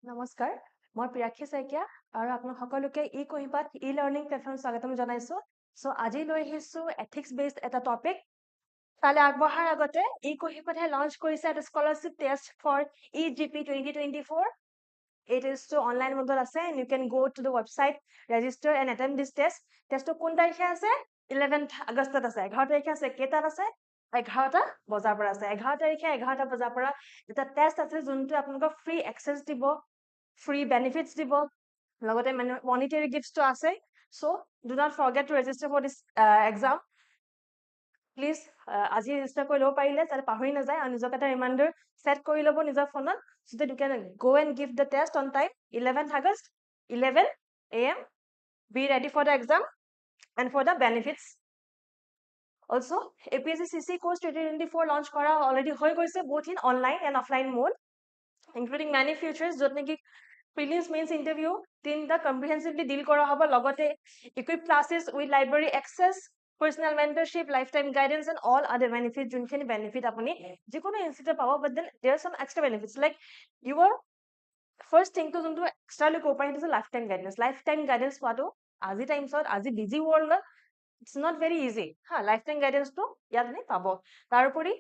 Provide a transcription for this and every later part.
নমস্কাৰ মই প্ৰিয়াক্ষী শইকীয়া আৰু আপোনাক সকলোকে eKuhipath e-learning প্লেটফৰ্ম স্বাগতম জনাইছো সো আজি লৈ আহিছো এথিক্স বেসড এটা টপিক তালে আগবঢ়াৰ আগতে eKuhipathে লঞ্চ কৰিছে এটা scholarship test for EGP 2024 it is to online mode আছে and you can go to the website register and attempt this test কোন তাৰিখে আছে 11th আগষ্টত আছে 11 তাৰিখে আছে কেটাত আছে 11টা বজাৰ পৰা আছে 11 তাৰিখে 11টা বজাৰ পৰা এটা টেষ্ট আছে যোনটো আপোনাক ফ্ৰী এক্সেস দিব free benefits দিব লগতে monetary gifts to আছে so do not forget to register for this exam please আজি register কৰি লব পাৰিলে যাতে পাহৰি না যায় আৰু নিজক এটা ৰিমাইন্ডাৰ সেট কৰি লব নিজৰ ফোনত so that you can go and give the test on time 11th August 11 AM be ready for the exam and for the benefits also APSC CC course 2024 launch kora already হৈ গৈছে both in online and offline mode including many features jot neki Prelims means interview tinta comprehensively deal kora hobo logote equipped classes with library access personal mentorship lifetime guidance and all other benefits junkhini benefit apuni jikono institute pabo but then there are some extra benefits like your first thing to juntu extra lo ko pare is lifetime guidance pato aji time sot aji busy world it's not very easy lifetime guidance to yad nahi pabo tarpori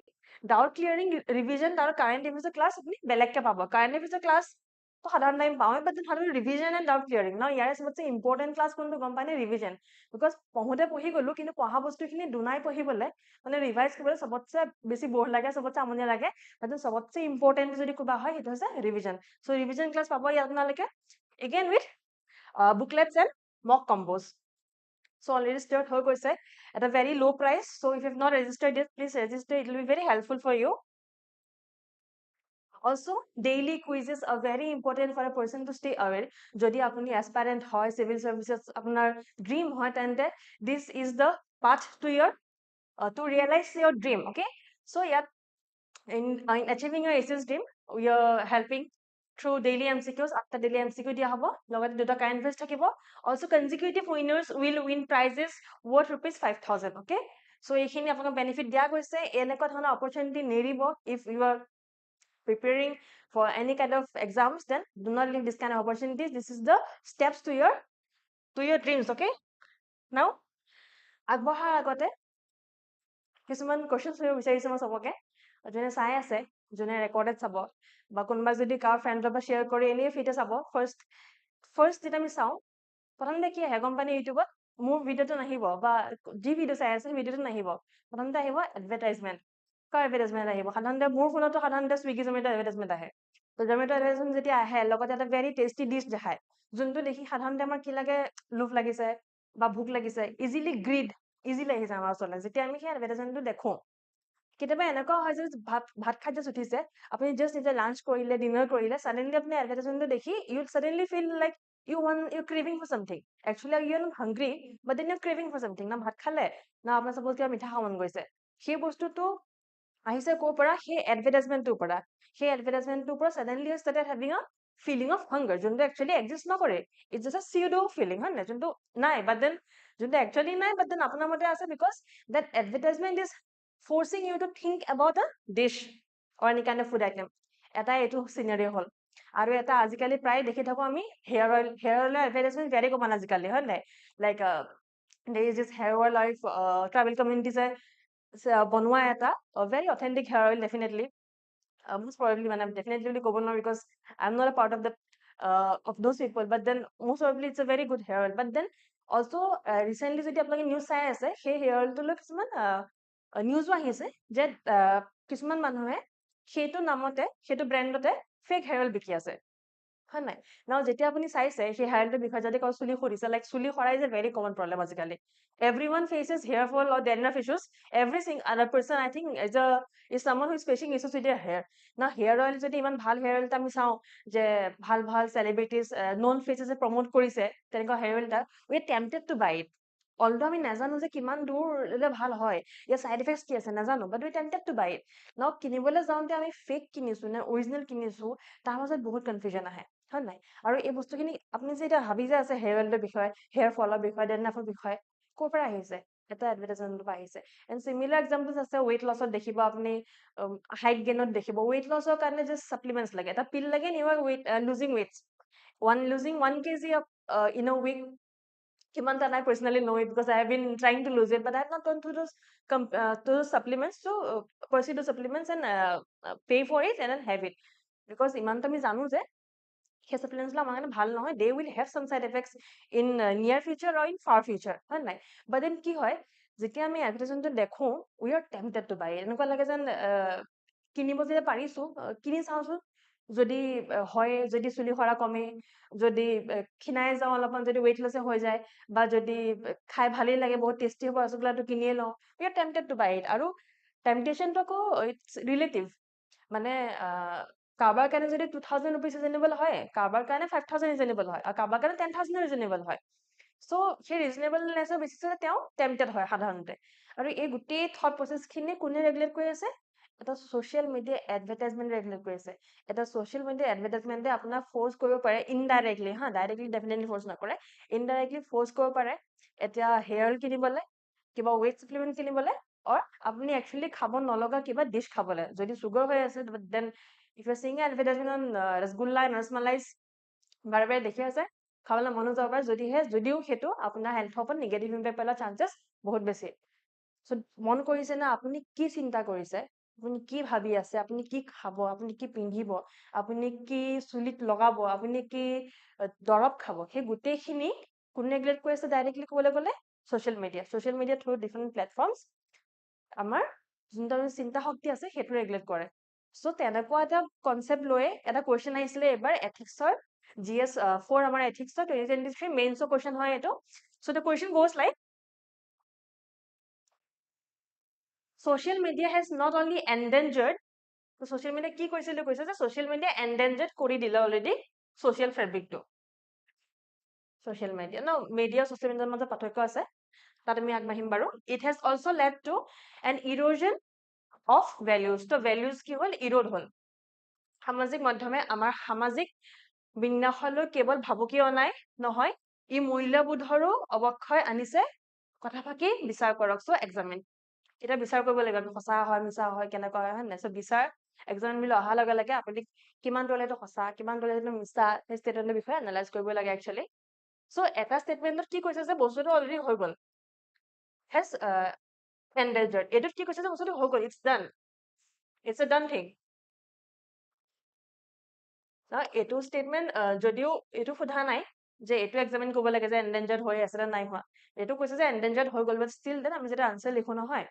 doubt clearing revision tar current affairs class apni beleg ke pabo current affairs class to সাধাৰণ time পাওঁ but then how revision and doubt clearing now ইয়াৰ সবতছে important class কোনটো গম পানে revision because পঢ়োতে পঢ়ি গলো কিন্তু পঢ়া বস্তুখিনি দুনাই পঢ়িবলে মানে ৰিভাইজ কৰিবলৈ সবতছে বেছি বৰ লাগে সবতছে আমনি লাগে but then সবতছে important যদি কোবা হয় এটা হৈছে revision so revision class পাব আপোনালোকে again with booklets and mock combos so already start হৈ গৈছে at a very low price so if you have not registered yet please register it will be very helpful for you also daily quizzes are very important for a person to stay aware jodi apuni aspirant hoy civil services apnar dream hoy tente this is the path to your to realize your dream okay so yet in achieving your ACS dream we are helping through daily MCQs after daily MCQ dia hobo logote duta kind quiz thakibo also consecutive winners will win prizes worth ₹5000 okay so ekhini aponok benefit dia goise eneko dhona opportunity neribo if you are preparing for any kind of exams then do not leave this kind of opportunities this is the steps to your dreams okay now agbohar agote কিছুমান questions হৈ বিচাৰিছে মই সবকে জনে চাই আছে জনে recorded চাব বা কোনবা যদি কাৰ ফ্ৰেণ্ডৰ পৰা শেয়াৰ কৰি এনে ফিটে চাব ফাৰ্স্ট যেটা আমি চাও প্ৰথমতে কি আহে কোম্পানী ইউটিউবত মোৰ ভিডিওটো নাহিব বা যি ভিডিও চাই আছে ভিডিওটো নাহিব প্ৰথমতে আহিব এডভাৰটাইজমেন্ট কাৰ এডভাৰটাইজমেন্ট আহিব সাধাৰণতে মোৰ ফোনতো সাধাৰণতে সুইগি জমেটো এডভাৰটাইজমেন্ট আহে তো জমেটো এডভাৰটাইজমেন্ট যেতিয়া আহে লগতে এটা ভেৰি টেষ্টি ডিশ দেখায় যোনটো দেখি সাধাৰণতে আমাৰ কি লাগে লোভ লাগিছে বা ভোক লাগিছে ইজিলি আহি যায় আমাৰ ওচৰলৈ যেতিয়া আমি সেই এডভাৰটাইজমেন্টটো দেখো কেতিয়াবা এনেকুৱা হয় যে ভাত খাই just উঠিছে আপুনি just এতিয়া লাঞ্চ কৰিলে ডিনাৰ কৰিলে suddenly আপুনি এডভাৰটাইজমেন্টটো দেখি you suddenly feel like you're craving for something actually you're not hungry but then you're craving for something না ভাত খালে না আপোনাৰ suppose কিবা মিঠা খাব মন গৈছে সেই বস্তুটো আহিছে ক'ৰ পৰা সেই এডভাৰটাইজমেন্টটোৰ পৰা সেই এডভাৰটাইজমেন্টটোৰ পৰা suddenly you started having a feeling of hunger যোনটো actually exist নকৰে it's just a pseudo feeling হয় না যোনটো নাই but then যোনটো actually নাই but then আপোনাৰ মতে আছে because that advertisement is forcing you to think about a dish or any kind of food item এটা এটো scenario হল আৰু এটা আজিকালি প্ৰায় দেখি থাকো আমি hair oil advertisement very common আজিকালি হয় নাই like there is this hair oil of travel communities বনোৱা এটা very authentic hair oil definitely most probably মানে definitely ক'ব নোৱাৰো because I'm not a part of the of those people but then most probably it's a very good hair oil but then also recently যদি আপোনালোকে news চাই আছে সেই hair oil টো লৈ কিছুমান নিউজো আহিছে যে কিছুমান মানুহে সেইটো নামতে সেইটো ব্ৰ্যান্ডতে ফেক হেয়াৰ অইল বিকি আছে হয় নাই নাও যেতিয়া আপুনি চাইছে সেই হেয়াৰ অইলটোৰ বিষয়ে যদি কোন চুলি খৰিছে লাইক চুলি খৰাই is a very common problem আজিকালি everyone faces hair fall or dandruff issues every single other person I think is someone who is facing issues with their hair now hair oil যদি ইমান ভাল hair oil টা আমি চাও যে ভাল celebrities known faces promote কৰিছে তেনেকুৱা hair oil টা we are tempted to buy it although আমি নাজানো যে কিমান দূৰলে ভাল হয় ইয়াৰ সাইড ইফেক্টস কি আছে নাজানো but we tempted to buy it now কিনিবলৈ যাওঁতে আমি ফেক কিনিছো না অৰিজিনাল কিনিছো তাৰ মাজত বহুত কনফিউজন আহে হয় নাই আৰু এই বস্তুখিনি আপুনি যে এটা ভাবি যে আছে হেয়াৰ অইলৰ বিষয় হেয়াৰ ফলৰ বিষয় ডেণ্ড্ৰাফৰ বিষয় ক'ৰ পৰা আহিছে এটা এডভাৰটাইজমেণ্ট আহিছে এণ্ড চিমিলাৰ এক্সাম্পলছ আছে ৱেইট লছত দেখিব আপুনি হাইট গেইনত দেখিব ৱেইট লছৰ কাৰণে জাষ্ট ছাপ্লিমেণ্টছ লাগে এটা পিল লাগে you are losing weights losing 1 kg in a week kiman ta I personally know it because I have been trying to lose it but I have not gone through those supplements so pursue those supplements and pay for it and then have it because iman ta mi janu je সেই supplements লা মানে ভাল নহয় they will have some side effects in near future or in far future হয় নাই but then কি হয় যেতিয়া আমি advertisement দেখো we are tempted to buy এনেকুৱা লাগে যেন কিনিব যে পাৰিছো কিনি চাওচোন যদি হয় যদি চুলি সৰা কমে যদি খিনাই যাও অলপমান যদি weight loss হৈ যায় বা যদি খাই ভালেই লাগে বহুত টেষ্টি হ'ব ৰসগোল্লাটো কিনিয়ে লওঁ we are tempted to buy it আৰু temptation তো আকৌ it's relative মানে কাৰোবাৰ কাৰণে যদি 2000 rupees ৰিজনেবল হয় কাৰোবাৰ কাৰণে 5000 ৰিজনেবল হয় আৰু কাৰোবাৰ কাৰণে 10000 ৰিজনেবল হয় সো সেই ৰিজনেবলনেছৰ বেচিছত তেওঁ টেম্পটেড হয় সাধাৰণতে আৰু এই গোটেই থট প্ৰসেসখিনি কোনে ৰেগুলেট কৰি আছে এটা সোশ্যাল মিডিয়া এডভাৰটাইজমেন্ট ৰেগুলেট কৰি আছে এটা সোশ্যাল মিডিয়া এডভাৰটাইজমেন্টে আপোনাক ফোৰ্স কৰিব পাৰে ইনডাইৰেক্টলি হা ডাইৰেক্টলি ডেফিনেটলি ফোৰ্স নকৰে ইনডাইৰেক্টলি ফোৰ্স কৰিব পাৰে এতিয়া হেয়াৰ অইল কিনিবলে কিবা ৱেট সাপ্লিমেন্ট কিনিবলে অৰ আপুনি একচুয়ালি খাব নলগা কিবা ডিশ খাবলে যদি সুগাৰ হৈ আছে then if you're seeing an advertisement on rasgulla and rasmalais বাৰে বাৰে দেখি আছে খাবলৈ মন যাব পাৰে যদিও সেইটো আপোনাৰ হেলথৰ ওপৰত নিগেটিভ ইম্পেক্ট পেলোৱাৰ চান্সেছ বহুত বেছি সো মন কৰিছে না আপুনি কি চিন্তা কৰিছে আপুনি কি ভাবি আছে আপুনি কি খাব আপুনি কি পিন্ধিব আপুনি কি চুলিত লগাব আপুনি কি দৰব খাব সেই গোটেইখিনি কোন ৰেগুলেট কৰি আছে ডাইৰেক্টলি ক'বলৈ গ'লে social media through different platforms আমাৰ যোনটো চিন্তা শক্তি আছে সেইটো ৰেগুলেট কৰে সো তেনেকুৱা এটা কনসেপ্ট লৈ এটা কোৱেশ্চন আহিছিলে এবাৰ এথিক্সৰ GS 4 আমাৰ এথিক্সৰ 2023 মেইনছৰ কোৱেশ্চন হয় এটো so the question goes like social media has not only endangered so social media কি কৈছে যে social media endangered কৰি দিলে অলৰেডি social fabric টো social media no media social media মাজত পাৰ্থক্য আছে তাত আমি আগবাঢ়িম বাৰু it has also led to an erosion of values তো values কি হল erode হল সামাজিক মাধ্যমে আমাৰ সামাজিক বিন্যাসলৈ কেৱল ভাবুকি অনাই নহয় ই মূল্যবোধৰো অৱক্ষয় আনিছে কথা ফাকি বিচাৰ কৰক সো এক্সামিন এটা বিচাৰ কৰিব লাগিব আমি সঁচা হয় মিছা হয় কেনেকুৱা হয় না সো বিচাৰ এক্সামিন মিল অহা লগে লগে আপুনি কিমান দলেটো সঁচা কিমান দলেটো মিছা সেই ষ্টেটমেন্টৰ বিষয়ে এনালাইজ কৰিব লাগে একচুয়ালি সো এটা ষ্টেটমেন্টত কি কৈছে যে বস্তুটো অলৰেডি হৈ গল has endangered এটোত কি কৈছে যে বস্তুটো হৈ গল it's a done thing এটো স্টেটমেন্ট যদিও এটো সোধা নাই যে এটো এক্সামিন কৰিব লাগে যে এন্ডেঞ্জাৰ্ড হৈ আছে না নাই হোৱা এটো কৈছে যে এন্ডেঞ্জাৰ্ড হৈ গল বাট ষ্টিল দেন আমি যেটা আনসাৰ লিখো নহয়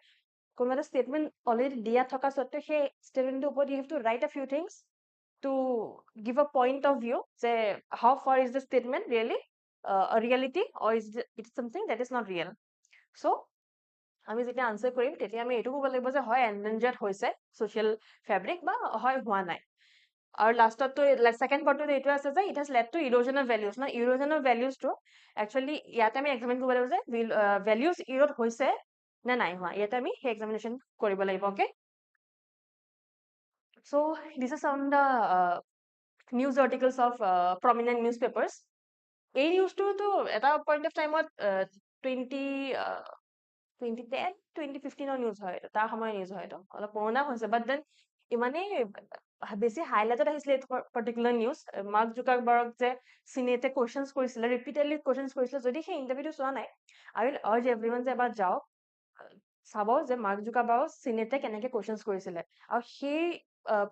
কোনোবা এটা স্টেটমেন্ট অলৰেডি দিয়া থকা সত্ত্বেও সেই স্টেটমেন্টৰ ওপৰত you have to write a few things to give a point of view যে how far is the statement really a reality or is it something that is not real so আমি যেতিয়া answer কৰিম তেতিয়া আমি এটো ক'ব লাগিব যে হয় এন্ডেঞ্জাৰ্ড হৈছে সোশ্যাল ফেব্ৰিক বা হয় হোৱা নাই আৰু লাষ্টত তো সেকেন্ড পাৰ্টটো এইটো আছে যে it has led to erosion of values না erosion of values to actually ইয়াতে আমি এক্সামিন কৰিব লাগিব যে values erode হৈছে না নাই হোৱা ইয়াতে আমি সেই এক্সামিনেশন কৰিব লাগিব okay so this is on the news articles of prominent newspapers এই নিউজটো তো এটা পইণ্ট অফ টাইমত 2010 2015 নিউজ হয় তাৰ সময় নিউজ হয় অলপ পুৰণা হৈছে বাট দেন ইমানেই বেছি হাইলাইটেড আহিছিলে পাৰ্টিকুলাৰ নিউজ মাৰ্ক জুকাৰবাৰ্গ যে সিনেটে কোৱেশ্চনছ কৰিছিলে ৰিপিটেডলি কোৱেশ্চনছ কৰিছিলে যদি সেই ইন্টাৰভিউটো চোৱা নাই আই উইল আৰ্জ এভৰিওয়ান যে এবাৰ যাওক চাব যে মাৰ্ক জুকাৰবাৰ্গ সিনেটে কেনেকে কোৱেশ্চনছ কৰিছিলে আৰু সেই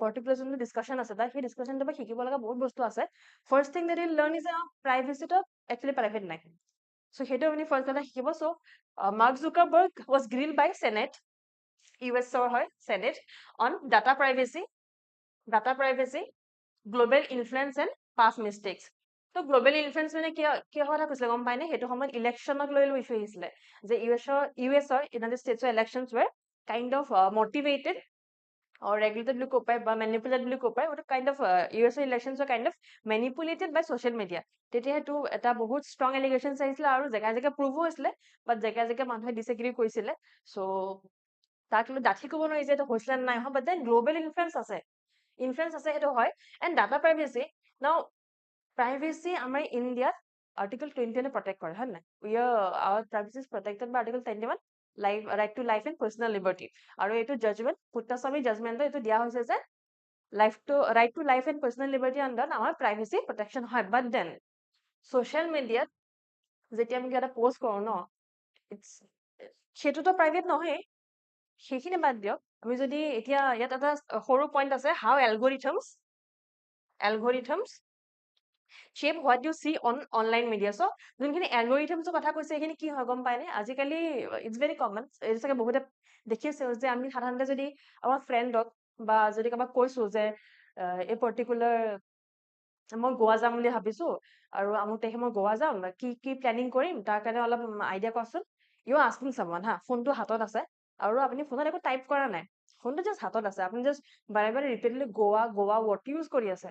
পাৰ্টিকুলাৰ যোনটো ডিসকাশন আছে তাৰ সেই ডিসকাশনটো বা শিকিব লগা বহুত বস্তু আছে first thing that you learn is প্ৰাইভেচিটো একচুয়ালি প্ৰাইভেট নাই সো সেইটো আপুনি ফাৰ্স্ট কথা শিকিব so Mark Zuckerberg was grilled by Senate US হয় Senate on data privacy global influence and past mistakes তো গ্লোবাল ইনফ্লুয়েন্স মানে কি কথা কৈছিলে গম পাইনে হেতু সময়ত ইলেকশনক লৈ ইস্যু হৈছিলে যে ইউএছৰ United ষ্টেটছৰ ইলেকশনছ were kind of motivated or regulated বুলি ক'ব পাৰি বা manipulated বুলি ক'ব পাৰি what kind of US elections were kind of manipulated by social media তেতিয়া হেতু এটা বহুত strong allegations আহিছিলে আৰু জেগা জেগা প্ৰুভ হৈছিলে বাট জেগা জেগা মানুহে ডিসএগ্ৰি কৰিছিলে সো তাক লৈ ডাঠি ক'ব নোৱাৰি যে এটা হৈছিলে নাই হোৱা বাট দেন গ্লোবাল ইনফ্লুয়েন্স আছে হেতু হয় এণ্ড ডাটা প্ৰাইভেচি নাও প্ৰাইভেচি আমাৰ ইণ্ডিয়াত Article 21 protect কৰে হয় নাই our privacy is protected by Article 21 life right to life and personal liberty আৰু এইটো judgment পুত্তস্বামী judgment এইটো দিয়া হৈছে যে right to life and personal liberty under our privacy protection হয় but then social media যেতিয়া আমি এটা পোষ্ট কৰো ন সেইটোতো প্ৰাইভেট নহয় সেইখিনি বাদ দিয়ক আমি যদি এতিয়া ইয়াত এটা সৰু পইণ্ট আছে how algorithms shape what you see on online media so যোনখিনি algorithms কথা কৈছে এইখিনি কি হয় গম পায়নে আজিকালি it's very common এইটো চাগে বহুতে দেখিছে যে আমি সাধাৰণতে যদি আমাৰ ফ্ৰেণ্ডক বা যদি কাৰোবাক কৈছো যে এই পাৰ্টিকুলাৰ মই গোৱা যাম বুলি ভাবিছো আৰু আমুক তাৰিখে মই গোৱা যাম কি কি প্লেনিং কৰিম তাৰ কাৰণে অলপ আইডিয়া কোৱাচোন ইউ আস্কিং সামওয়ান হা ফোনটো হাতত আছে আৰু আপুনি ফোনত একো টাইপ কৰা নাই ফোনটো জাস্ট হাতত আছে আপুনি জাস্ট বাৰে বাৰে ৰিপিটেডলি গোৱা ৱৰ্ড ইউজ কৰি আছে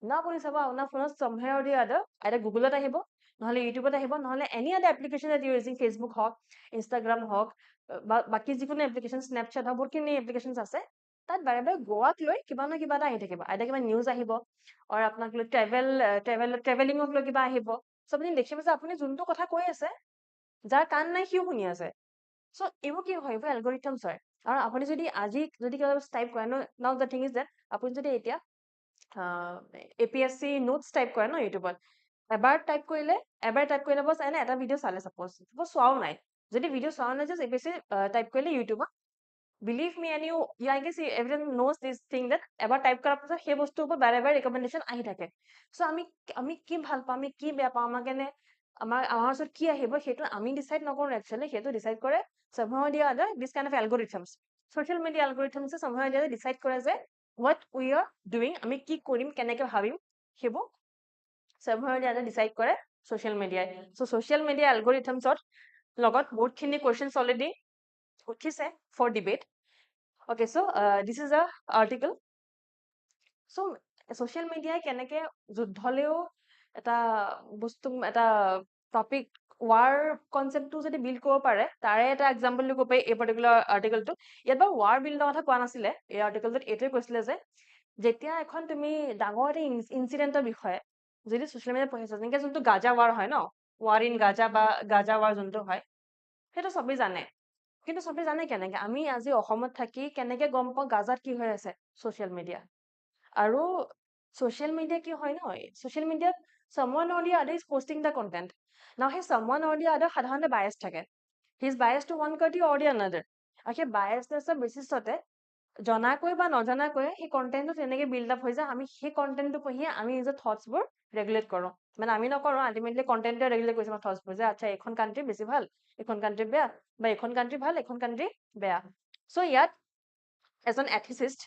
না আপুনি চাব আপোনাৰ ফোনত somewhere or the other either গুগলত আহিব নহলে ইউটিউবত আহিব নহলে any other application that you using Facebook হওক ইনষ্টাগ্ৰাম হওক বা বাকি যিকোনো এপ্লিকেশ্যন স্নেপচেট হওক বহুতখিনি এপ্লিকেশ্যন আছে তাত বাৰে বাৰে গোৱাক লৈ কিবা না কিবা এটা আহি থাকিব আইদা কিবা নিউজ আহিব আৰু আপোনাক লৈ ট্ৰেভেলিঙক লৈ কিবা আহিব চ' আপুনি দেখিব যে আপুনি যোনটো কথা কৈ আছে যাৰ কাণ নাই সিও শুনি আছে চ' এইবোৰ কি হয় এইবোৰ এলগৰিথমছ হয় আৰু আপুনি যদি আজি যদি কিবা টাইপ কৰে নাও দ্য থিং ইজ দেট আপুনি যদি এতিয়া APSC নোটছ টাইপ কৰে ন ইউটিউবত এবাৰ টাইপ কৰিলে বছ এনে এটা ভিডিঅ' চালে চাপ'জ চোৱাও নাই যদি ভিডিঅ' চোৱা নাই জাষ্ট APSC টাইপ কৰিলে ইউটিউবত believe me and you I guess everyone knows this thing that এবাৰ টাইপ কৰাৰ পিছত সেই বস্তুৰ ওপৰত বাৰে বাৰে ৰিকমেণ্ডেশ্যন আহি থাকে চ' আমি কি ভাল পাওঁ আমি কি বেয়া পাওঁ আমাৰ কাৰণে আমাৰ ওচৰত কি আহিব সেইটো আমি ডিচাইড নকৰো একচুৱেলি সেইটো ডিচাইড কৰে somehow or the other this kind of algorithms social media algorithms somehow or the other decide কৰে যে what we are doing আমি কি কৰিম কেনেকৈ ভাবিম সেইবোৰ somehow or the other decide কৰে social media so social media algorithms লগত বহুতখিনি questions already উঠিছে for debate okay so this is a article so social media কেনেকে যুদ্ধলেও এটা বস্তু এটা টপিক war কনসেপ্টটো যদি বিল্ড কৰিব পাৰে তাৰে এটা এক্সাম্পল দিব পাৰি এই পাৰ্টিকুলাৰ আৰ্টিকেলটো ইয়াত বাৰু war বিল্ডৰ কথা কোৱা নাছিলে এই আৰ্টিকেলটোত এইটোৱে কৈছিলে যে যেতিয়া এখন তুমি ডাঙৰ এটা ইনসিডেন্টৰ বিষয়ে যদি সোশ্যাল মিডিয়াত পঢ়িছা যেনেকৈ যোনটো গাজা war হয় ন war in গাজা বা গাজা war যোনটো হয় সেইটো সবেই জানে কিন্তু সবেই জানে কেনেকে আমি আজি অসমত থাকি কেনেকে গম পাওঁ গাজাত কি হৈ আছে সোশ্যাল মিডিয়া আৰু সোশ্যাল মিডিয়া কি হয় ন সোশ্যাল মিডিয়াত someone or the other is posting the content now সেই someone or the other সাধাৰণতে biased থাকে he is biased to one country or the another আৰু সেই biasnessৰ বেচিছতে জনাকৈ বা নজনাকৈ সেই কন্টেন্টটো তেনেকে বিল্ড আপ হৈ যায় আমি সেই কন্টেন্টটো পঢ়ি আমি নিজৰ থটছবোৰ ৰেগুলেট কৰো মানে আমি নকৰো আলটিমেটলি কন্টেন্টে ৰেগুলেট কৰিছে আমাৰ থটছবোৰ যে আচ্ছা এখন কান্ট্ৰি বেছি ভাল এখন কান্ট্ৰি বেয়া বা এখন কান্ট্ৰি ভাল এখন কান্ট্ৰি বেয়া চ' ইয়াত এজন এথিচিষ্ট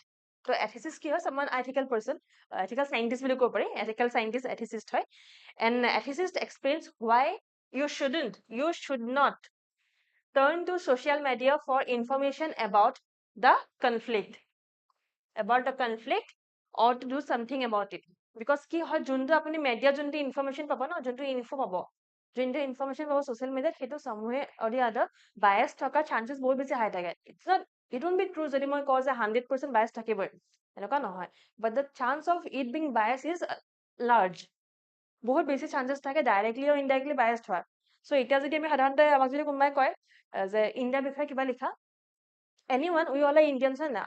তো এথিচিষ্ট কি হয় someone ethical person ethical scientist বুলি ক'ব পাৰি ethical scientist ethicist হয় and ethicist explains why you should not turn to social media for information about the conflict or to do something about it because কি হয় যোনটো আপুনি media যোনটো information পাব ন যোনটো ইনফো পাব যোনটো ইনফৰমেশ্যন পাব ছ'চিয়েল মিডিয়াত সেইটো somewhere or the other bias থকাৰ chances বহুত বেছি হাই থাকে it won't be true যদি মই কওঁ যে 100% bias থাকিবই এনেকুৱা নহয় but the chance of it being biased is large বহুত বেছি chances থাকে directly or indirectly biased হোৱাৰ so এতিয়া যদি আমি সাধাৰণতে আমাক যদি কোনোবাই কয় যে ইণ্ডিয়াৰ বিষয়ে কিবা লিখা anyone we all are Indians হয় না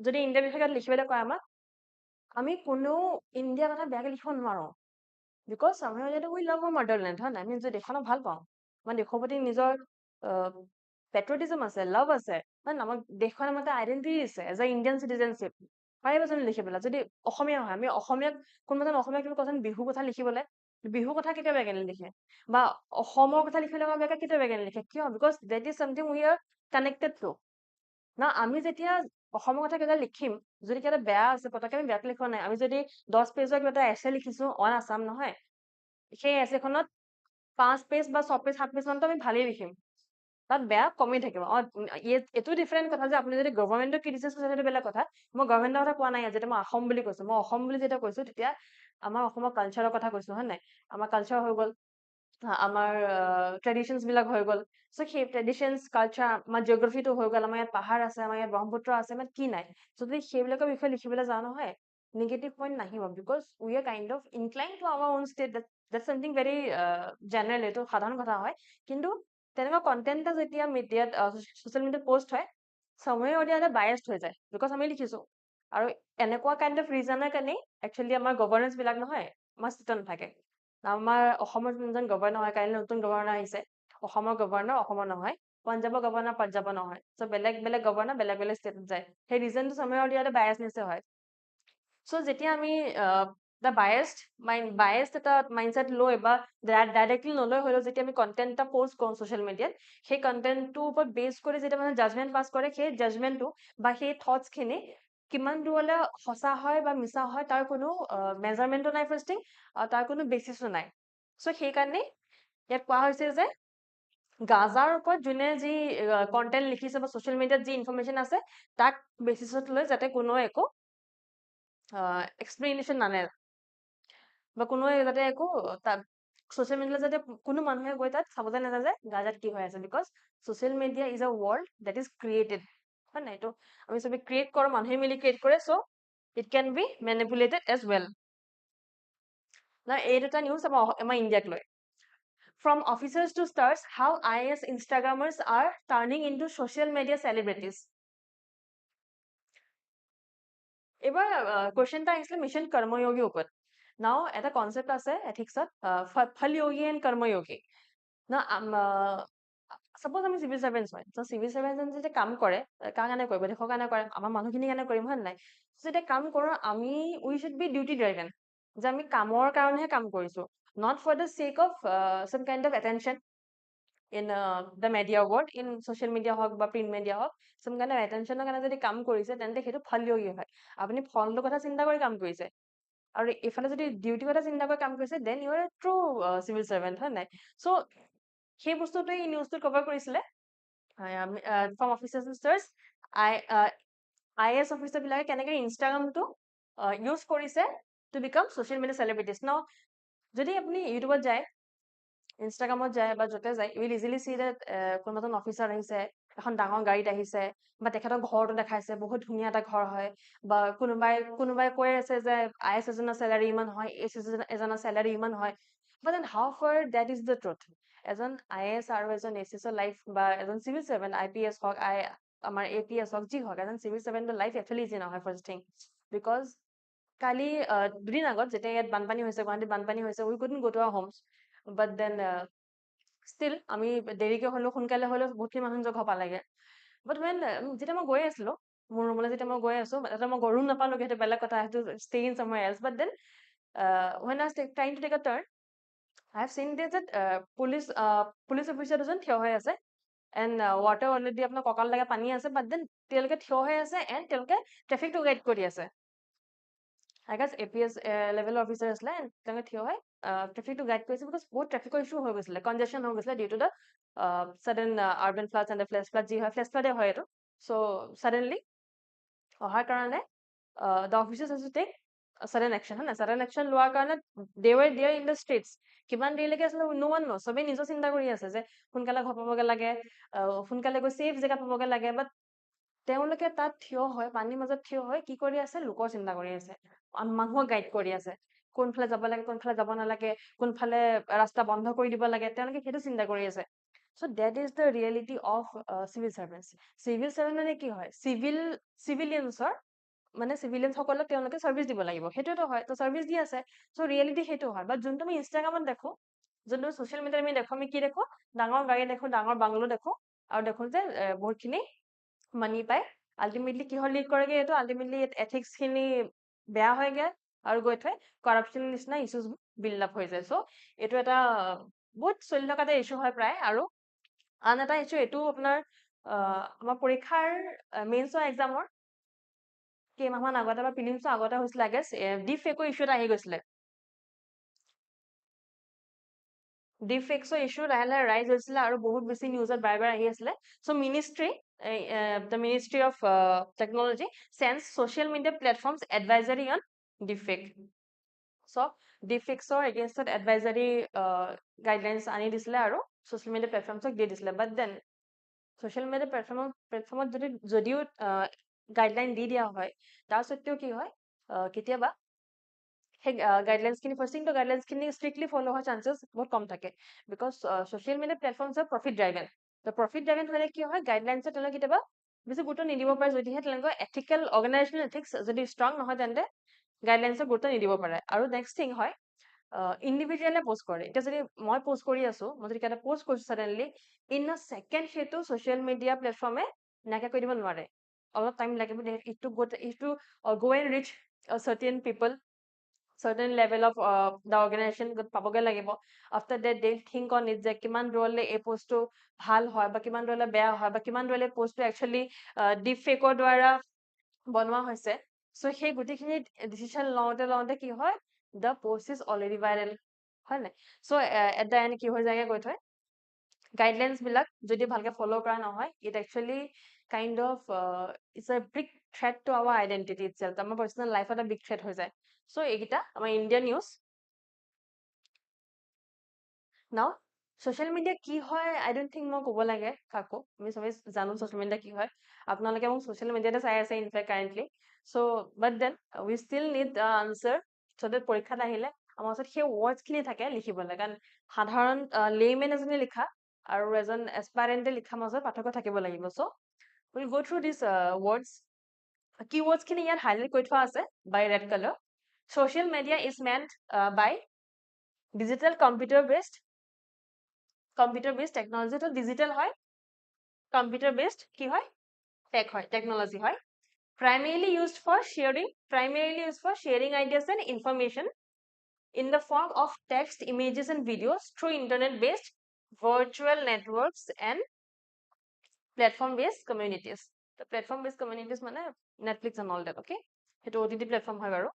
যদি ইণ্ডিয়াৰ বিষয়ে লিখিবলৈ কয় আমাক আমি কোনো ইণ্ডিয়াৰ কথা বেয়াকে লিখিব নোৱাৰো because somehow we love our motherland হয় না আমি যে দেশখনক ভাল পাওঁ আমাৰ দেশৰ প্ৰতি নিজৰ পেট্ৰিয়টিজম আছে লাভ আছে হয় না আমাৰ দেশখনৰ আমাৰ এটা আইডেন্টিটি আছে এজ এ ইণ্ডিয়ান চিটিজেনশ্বিপ পাৰিব জানো লিখিবলৈ যদি অসমীয়া হয় আমি অসমীয়াত কোনোবাজন অসমীয়া কিবা কথা বিহু কথা লিখিবলৈ বিহু কথা কেতিয়াও বেয়াকে নিলিখে বা অসমৰ কথা লিখিবলৈ বেয়াকে কেতিয়াও বেয়াকে নিলিখে কিয় because that is something we are connected to না আমি যেতিয়া অসমৰ কথা কিবা লিখিম যদি কিবা বেয়া আছে পতকে আমি বেয়াকে লিখোৱা নাই আমি যদি 10 পেজৰ কিবা এটা এছে লিখিছো অন আছাম নহয় সেই এছেখনত 5 পেজ বা 6 পেজ 7 পেজ মানটো আমি ভালেই লিখিম তাত বেয়া কমি থাকিব এইটো ডিফাৰেণ্ট কথা যে আপুনি যদি গভৰ্ণমেণ্টক ক্ৰিটিচাইজ কৰিছে সেইটো বেলেগ কথা মই গভৰ্ণমেণ্টৰ কথা কোৱা নাই যেতিয়া মই অসম বুলি কৈছো মই অসম বুলি যেতিয়া কৈছো তেতিয়া আমাৰ অসমৰ কালচাৰৰ কথা কৈছো হয় নাই আমাৰ কালচাৰ হৈ গ'ল আমাৰ ট্ৰেডিশ্যনছ বিলাক হৈ গ'ল চ' সেই ট্ৰেডিশ্যনছ কালচাৰ আমাৰ জিঅ'গ্ৰাফিটো হৈ গ'ল আমাৰ ইয়াত পাহাৰ আছে আমাৰ ইয়াত ব্ৰহ্মপুত্ৰ আছে আমাৰ কি নাই যদি সেইবিলাকৰ বিষয়ে লিখিবলৈ যাওঁ নহয় নিগেটিভ পইণ্ট নাহিব because we are kind of incline to our own state that's something very general, এইটো সাধাৰণ কথা হয় কিন্তু তেনেকুৱা কন্টেন্ট এটা যেতিয়া মিডিয়াত সোশ্যাল মিডিয়াত পোষ্ট হয় সময় অডিয়াতে বায়াসড হৈ যায় বিকজ আমি লিখিছো আৰু এনেকুৱা কাইণ্ড অফ ৰিজনৰ কাৰণে একচুৱেলি আমাৰ গভৰ্নেন্স বিলাক নহয় আমাৰ স্থিত নাথাকে আমাৰ অসমৰ যোনজন গভৰ্ণৰ হয় কাইলৈ নতুন গভৰ্ণৰ আহিছে অসমৰ গভৰ্ণৰ অসমৰ নহয় পঞ্জাবৰ গভৰ্ণৰ পঞ্জাবৰ নহয় চ' বেলেগ বেলেগ গভৰ্ণৰ বেলেগ বেলেগ ষ্টেটত যায় সেই ৰিজনটো সময় অডিয়াতে বায়াসনেছে হয় চ' যেতিয়া আমি দ্য বায়াসড এটা মাইণ্ডছেট লৈ বা ডাইৰেক্টলি নলৈ হ'লেও যেতিয়া আমি কণ্টেণ্ট এটা পষ্ট কৰোঁ ছ'চিয়েল মিডিয়াত সেই কণ্টেণ্টটোৰ ওপৰত বেছ কৰি যেতিয়া মানে জাজমেণ্ট পাছ কৰে সেই জাজমেণ্টটো বা সেই থটছখিনি কিমান দূৰলৈ সঁচা হয় বা মিছা হয় তাৰ কোনো মেজাৰমেণ্টো নাই ফাৰ্ষ্টিং তাৰ কোনো বেচিছো নাই চ' সেইকাৰণে ইয়াত কোৱা হৈছে যে গাজাৰ ওপৰত যোনে যি কণ্টেণ্ট লিখিছে বা ছ'চিয়েল মিডিয়াত যি ইনফৰমেশ্যন আছে তাক বেচিছত লৈ যাতে কোনো একো এক্সপ্লেনেশ্যন নানে বা কোনোৱে যাতে একো তাত ছ'চিয়েল মিডিয়াত যাতে কোনো মানুহে গৈ তাত চাবলৈ নাযায় যে গাজাত কি হৈ আছে because social media is a world that is created হয় নাই এইটো আমি চবে ক্ৰিয়েট কৰোঁ মানুহে মিলি ক্ৰিয়েট কৰে so' it can be manipulated as well এই দুটা নিউজ আমাৰ ইণ্ডিয়াক লৈ From officers to stars, how IAS Instagrammers are turning into social media celebrities. এবার কোয়েশ্চেনটা আহিছিলে মিশন কর্মযোগী ওপৰত নাও এটা কনসেপ্ট আছে এথিক্সত ফলযোগী এণ্ড কৰ্মযোগী না সাপোজ আমি চিভিল সাৰ্ভেন্টস হয় তো চিভিল সাৰ্ভেন্টস যেতিয়া কাম কৰে কাৰ কাৰণে কৰিব দেশৰ কাৰণে কৰে আমাৰ মানুহখিনিৰ কাৰণে কৰিম হয় নাই যেতিয়া কাম কৰোঁ আমি উই শুড বি ডিউটি ড্ৰাইভেন যে আমি কামৰ কাৰণেহে কাম কৰিছো not for the sake of some kind of attention in the media world in social media হওক বা প্ৰিণ্ট মিডিয়া হওক some kind of attentionৰ কাৰণে যদি কাম কৰিছে তেন্তে সেইটো ফলযোগী হয় আপুনি ফলটোৰ কথা চিন্তা কৰি কাম কৰিছে আৰু ইফালে যদি ডিউটিৰ কথা চিন্তা কৰি কাম কৰিছে then you are true civil servant হয় নাই চ' সেই বস্তুটোৱে এই নিউজটোত কভাৰ কৰিছিলে from officers and stars IAS officer বিলাকে কেনেকৈ ইনষ্টাগ্ৰামটো ইউজ কৰিছে to become social media celebrities ন যদি আপুনি ইউটিউবত যায় ইনষ্টাগ্ৰামত যায় বা য'তে যায় উইল ইজিলি চি ডেট কোনোবা এজন অফিচাৰ আহিছে এখন ডাঙৰ গাড়ীত আহিছে বা তেখেতৰ ঘৰটো দেখাইছে বহুত ধুনীয়া এটা ঘৰ হয় বা কোনোবাই কৈ আছে যে IAS এজনৰ চেলাৰী ইমান হয় AS এজনৰ চেলাৰী ইমান হয় but then how far that is the truth এজন IAS আৰু এজন ACSৰ লাইফ বা এজন চিভিল সাৰ্ভেণ্ট IPS হওক আমাৰ APS হওক যি হওক এজন চিভিল সাৰ্ভেণ্টৰ লাইফ একচুৱেলি ইজি নহয় ফাৰ্ষ্ট থিং বিকজ কালি দুদিন আগত যেতিয়া ইয়াত বানপানী হৈছে গুৱাহাটীত বানপানী হৈছে we couldn't go to our homes but then still আমি দেৰিকে হ'লেও সোনকালে হ'লেও বহুতখিনি মানুহ নিজৰ ঘৰ পালেগে বাট ৱেন যেতিয়া মই গৈ আছিলো মোৰ ৰুমলৈ যেতিয়া মই গৈ আছো এটা মই ৰুম নাপালোগে সেইটো বেলেগ কথা সেইটো stay in somewhere else but then when I was trying to take a turn I have seen this that police officer দুজন থিয় হৈ আছে এণ্ড ৱাটাৰ অলৰেডি আপোনাৰ কঁকাল লাগে পানী আছে বাট দেন তেওঁলোকে থিয় হৈ আছে এণ্ড তেওঁলোকে ট্ৰেফিকটো গাইড কৰি আছে I guess APS level officer আছিলে তেওঁলোকে থিয় হৈ ট্ৰেফিকটো গাইড কৰিছে বিকজ বহুত ট্ৰেফিকৰ ইছ্যু হৈ গৈছিলে কনজেকশ্যন হৈ গৈছিলে due to the sudden urban floods and flash flood যি হয় ফ্লেছ ফ্লাডে হয় এইটো চ' ছাডেনলি অহাৰ কাৰণে the officers has to take sudden action হয় নাই ছাডেন একশ্যন লোৱাৰ কাৰণে দেৱাৰ দেয়াৰ ইন দ্য ষ্ট্ৰীটছ কিমান দেৰিলৈকে আছিলে নো ওৱান ন চবেই নিজৰ চিন্তা কৰি আছে যে সোনকালে ঘৰ পাবগে লাগে সোনকালে গৈ ছেফ জেগা পাবগে লাগে বাট তেওঁলোকে তাত থিয় হৈ পানীৰ মাজত থিয় হৈ কি কৰি আছে লোকৰ চিন্তা কৰি আছে মানুহক গাইড কৰি আছে কোনফালে যাব লাগে কোনফালে যাব নালাগে কোনফালে ৰাস্তা বন্ধ কৰি দিব লাগে তেওঁলোকে সেইটো চিন্তা কৰি আছে so' that is the reality of civil servants civil servant মানে কি হয় চিভিলিয়ানছৰ মানে চিভিলিয়ানসকলক তেওঁলোকে চাৰ্ভিচ দিব লাগিব সেইটোতো হয় তো চাৰ্ভিচ দি আছে চ' ৰিয়েলিটি সেইটো হয় বাট যোনটো আমি ইনষ্টাগ্ৰামত দেখো যোনটো ছ'চিয়েল মিডিয়াত আমি দেখো আমি কি দেখো ডাঙৰ গাড়ী দেখো ডাঙৰ বাংলো দেখো আৰু দেখো যে বহুতখিনি মানি পায় আল্টিমেটলি কিহৰ লিড কৰেগে এইটো আল্টিমেটলি এথিক্সখিনি বেয়া হয়গে আৰু গৈ থৈ কৰাপশ্যন নিচিনা ইছ্যুজ বিল্ড আপ হৈ যায় চ' এইটো এটা বহুত চলি থকা এটা ইছ্যু হয় প্ৰায় আৰু আন এটা ইছ্যু এইটো আপোনাৰ আমাৰ পৰীক্ষাৰ মেইনছৰ এক্সামৰ কেইমাহমান আগতে বা প্ৰিলিমছৰ আগতে হৈছিলে আই গেছ ডিপ ফেকৰ ইছ্যু এটা আহি গৈছিলে ডিপ ফেক্সৰ ইছ্যু লাহে লাহে ৰাইজ হৈছিলে আৰু বহুত বেছি নিউজত বাৰে বাৰে আহি আছিলে so' the ministry of technology sends social media platforms advisory on deep fake so' deep ফেক্সৰ এগেইনষ্টত এডভাইজাৰী গাইডলাইনছ আনি দিছিলে আৰু ছ'চিয়েল মিডিয়া প্লেটফৰ্মছক দি দিছিলে বাট দেন ছ'চিয়েল মিডিয়া প্লেটফৰ্মত যদিও গাইডলাইন দি দিয়া হয় তাৰ সত্ত্বেও কি হয় কেতিয়াবা সেই গাইডলাইন্স খিনি ফাৰ্ষ্ট থিং তো গাইডলাইন্স খিনি স্ট্ৰিক্টলি ফলো হোৱাৰ চান্সেছ বহুত কম থাকে because social media platforms R profit driven তো প্ৰফিট ড্ৰাইভেন হ'লে কি হয় গাইডলাইন্সে তেওঁলোকে কেতিয়াবা বেছি গুৰুত্ব নিদিব পাৰে যদিহে তেওঁলোকৰ এথিকেল অৰ্গেনাইজেশ্যনেল এথিক্স যদি ষ্ট্ৰং নহয় তেন্তে গাইডলাইন্সক গুৰুত্ব নিদিব পাৰে আৰু নেক্সট থিং হয় ইণ্ডিভিজুৱেলে পোষ্ট কৰে এতিয়া যদি মই পোষ্ট কৰি আছো মই যদি কিবা পোষ্ট কৰিছো ছাডেনলি ইন আ ছেকেণ্ড সেইটো ছ'চিয়েল মিডিয়া প্লেটফৰ্মে নাইকিয়া কৰি দিব নোৱাৰে অলপ টাইম লাগিব it to go and reach certain people certain level of the organization পাবগে লাগিব after that they think on it যে কিমান দূৰলৈ এই পোষ্টটো ভাল হয় বা কিমান দূৰলৈ বেয়া হয় বা কিমান দূৰলৈ পোষ্টটো একচুৱেলি ডিপ ফেকৰ দ্বাৰা বনোৱা হৈছে সো সেই গোটেইখিনি ডিচিশন লওঁতে কি হয় the post is already viral হয় নাই সো at the end কি হৈ যায়গে গৈ থয় গাইডলাইন্স বিলাক যদি ভালকে ফলো কৰা নহয় it actually kind of it's a big threat to our identity itself আমাৰ personal life এটা big threat হৈ যায় সো এইকেইটা আমাৰ Indian news now social media কি হয় আই ডোন্ট থিংক মই ক'ব লাগে কাকো আমি সবেই জানো ছ'চিয়েল মিডিয়া কি হয় আপোনালোকে মোক ছ'চিয়েল মিডিয়াতে চাই আছে in fact currently so but then we still need answer so' that পৰীক্ষাত আহিলে আমাৰ ওচৰত সেই ৱৰ্ডছখিনি থাকে লিখিবলৈ কাৰণ সাধাৰণ লেইমেন এজনে লিখা আৰু এজন এছপাইৰেণ্টে লিখা মাজত পাৰ্থক্য থাকিব লাগিব so' will go' through this words keywordsখিনি ইয়াত হাইলাইট কৰি থোৱা আছে by red colour social media is meant by digital computer based technology তো ডিজিটেল হয় কম্পিউটাৰ বেছড কি হয় টেক হয় টেকনলজি হয় primarily used for sharing ideas and information in the form of text images and videos through internet based virtual networks and platform based communities the platform based communities মানে Netflix and all that okay সেইটো OTT platform হয় বাৰু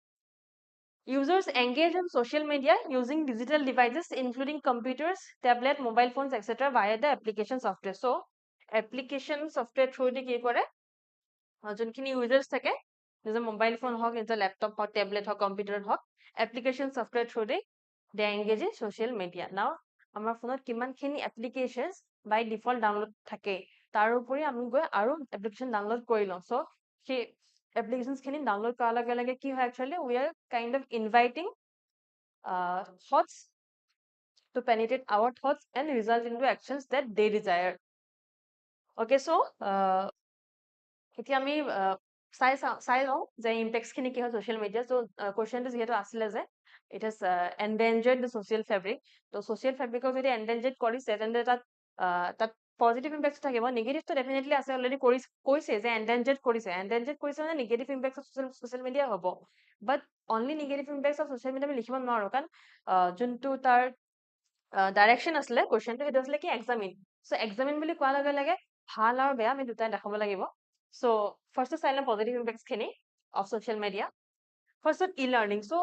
Users engage in social media using digital devices, including computers, tablet, mobile phones, etc., via the application software. So, application software through the কি কৰে যোনখিনি users থাকে নিজৰ mobile phone হওক নিজৰ লেপটপ হওক টেবলেট হওক কম্পিউটাৰ হওক application software through they engage in social media now আমাৰ ফোনত কিমানখিনি এপ্লিকেশ্যন বাই ডিফল্ট ডাউনলোড থাকে তাৰ উপৰি আমি গৈ আৰু এপ্লিকেশ্যন ডাউনলোড কৰি লওঁ চ' সেই এপ্লিকেশ্যনখিনি ডাউনলোড কৰাৰ লগে লগে কি হয় actually we are kind of inviting thoughts to penetrate our thoughts and result into actions that they desire. Okay, so এতিয়া আমি চাই লওঁ যে ইম্পেক্টছখিনি কি হয় ছ'চিয়েল মিডিয়া চ' কুৱেশ্যনটো যিহেতু আছিলে যে it has endangered the social fabric ত' ছ'চিয়েল ফেব্ৰিকক যদি এণ্ডেঞ্জাৰ্ড কৰিছে তেন্তে তাত পজিটিভ ইম্পেক্ট থাকিব নিগেটিভটো ডেফিনেটলি আছে অলৰেডি কৈছে যে এণ্ডেঞ্জাৰ্ড কৰিছে মানে negative impact of social media হ'ব but only negative impact of social media আমি লিখিব নোৱাৰো কাৰণ যোনটো তাৰ ডাইৰেকশ্যন আছিলে কুৱেশ্যনটো সেইটো আছিলে কি এক্সামিন চ' এক্সামিন বুলি কোৱাৰ লগে লগে ভাল আৰু বেয়া আমি দুটাই দেখাব লাগিব চ' ফাৰ্ষ্টত চাই লওঁ পজিটিভ ইম্পেক্টছখিনি অফ ছ'চিয়েল মিডিয়া ফাৰ্ষ্টত ই লাৰ্ণিং চ'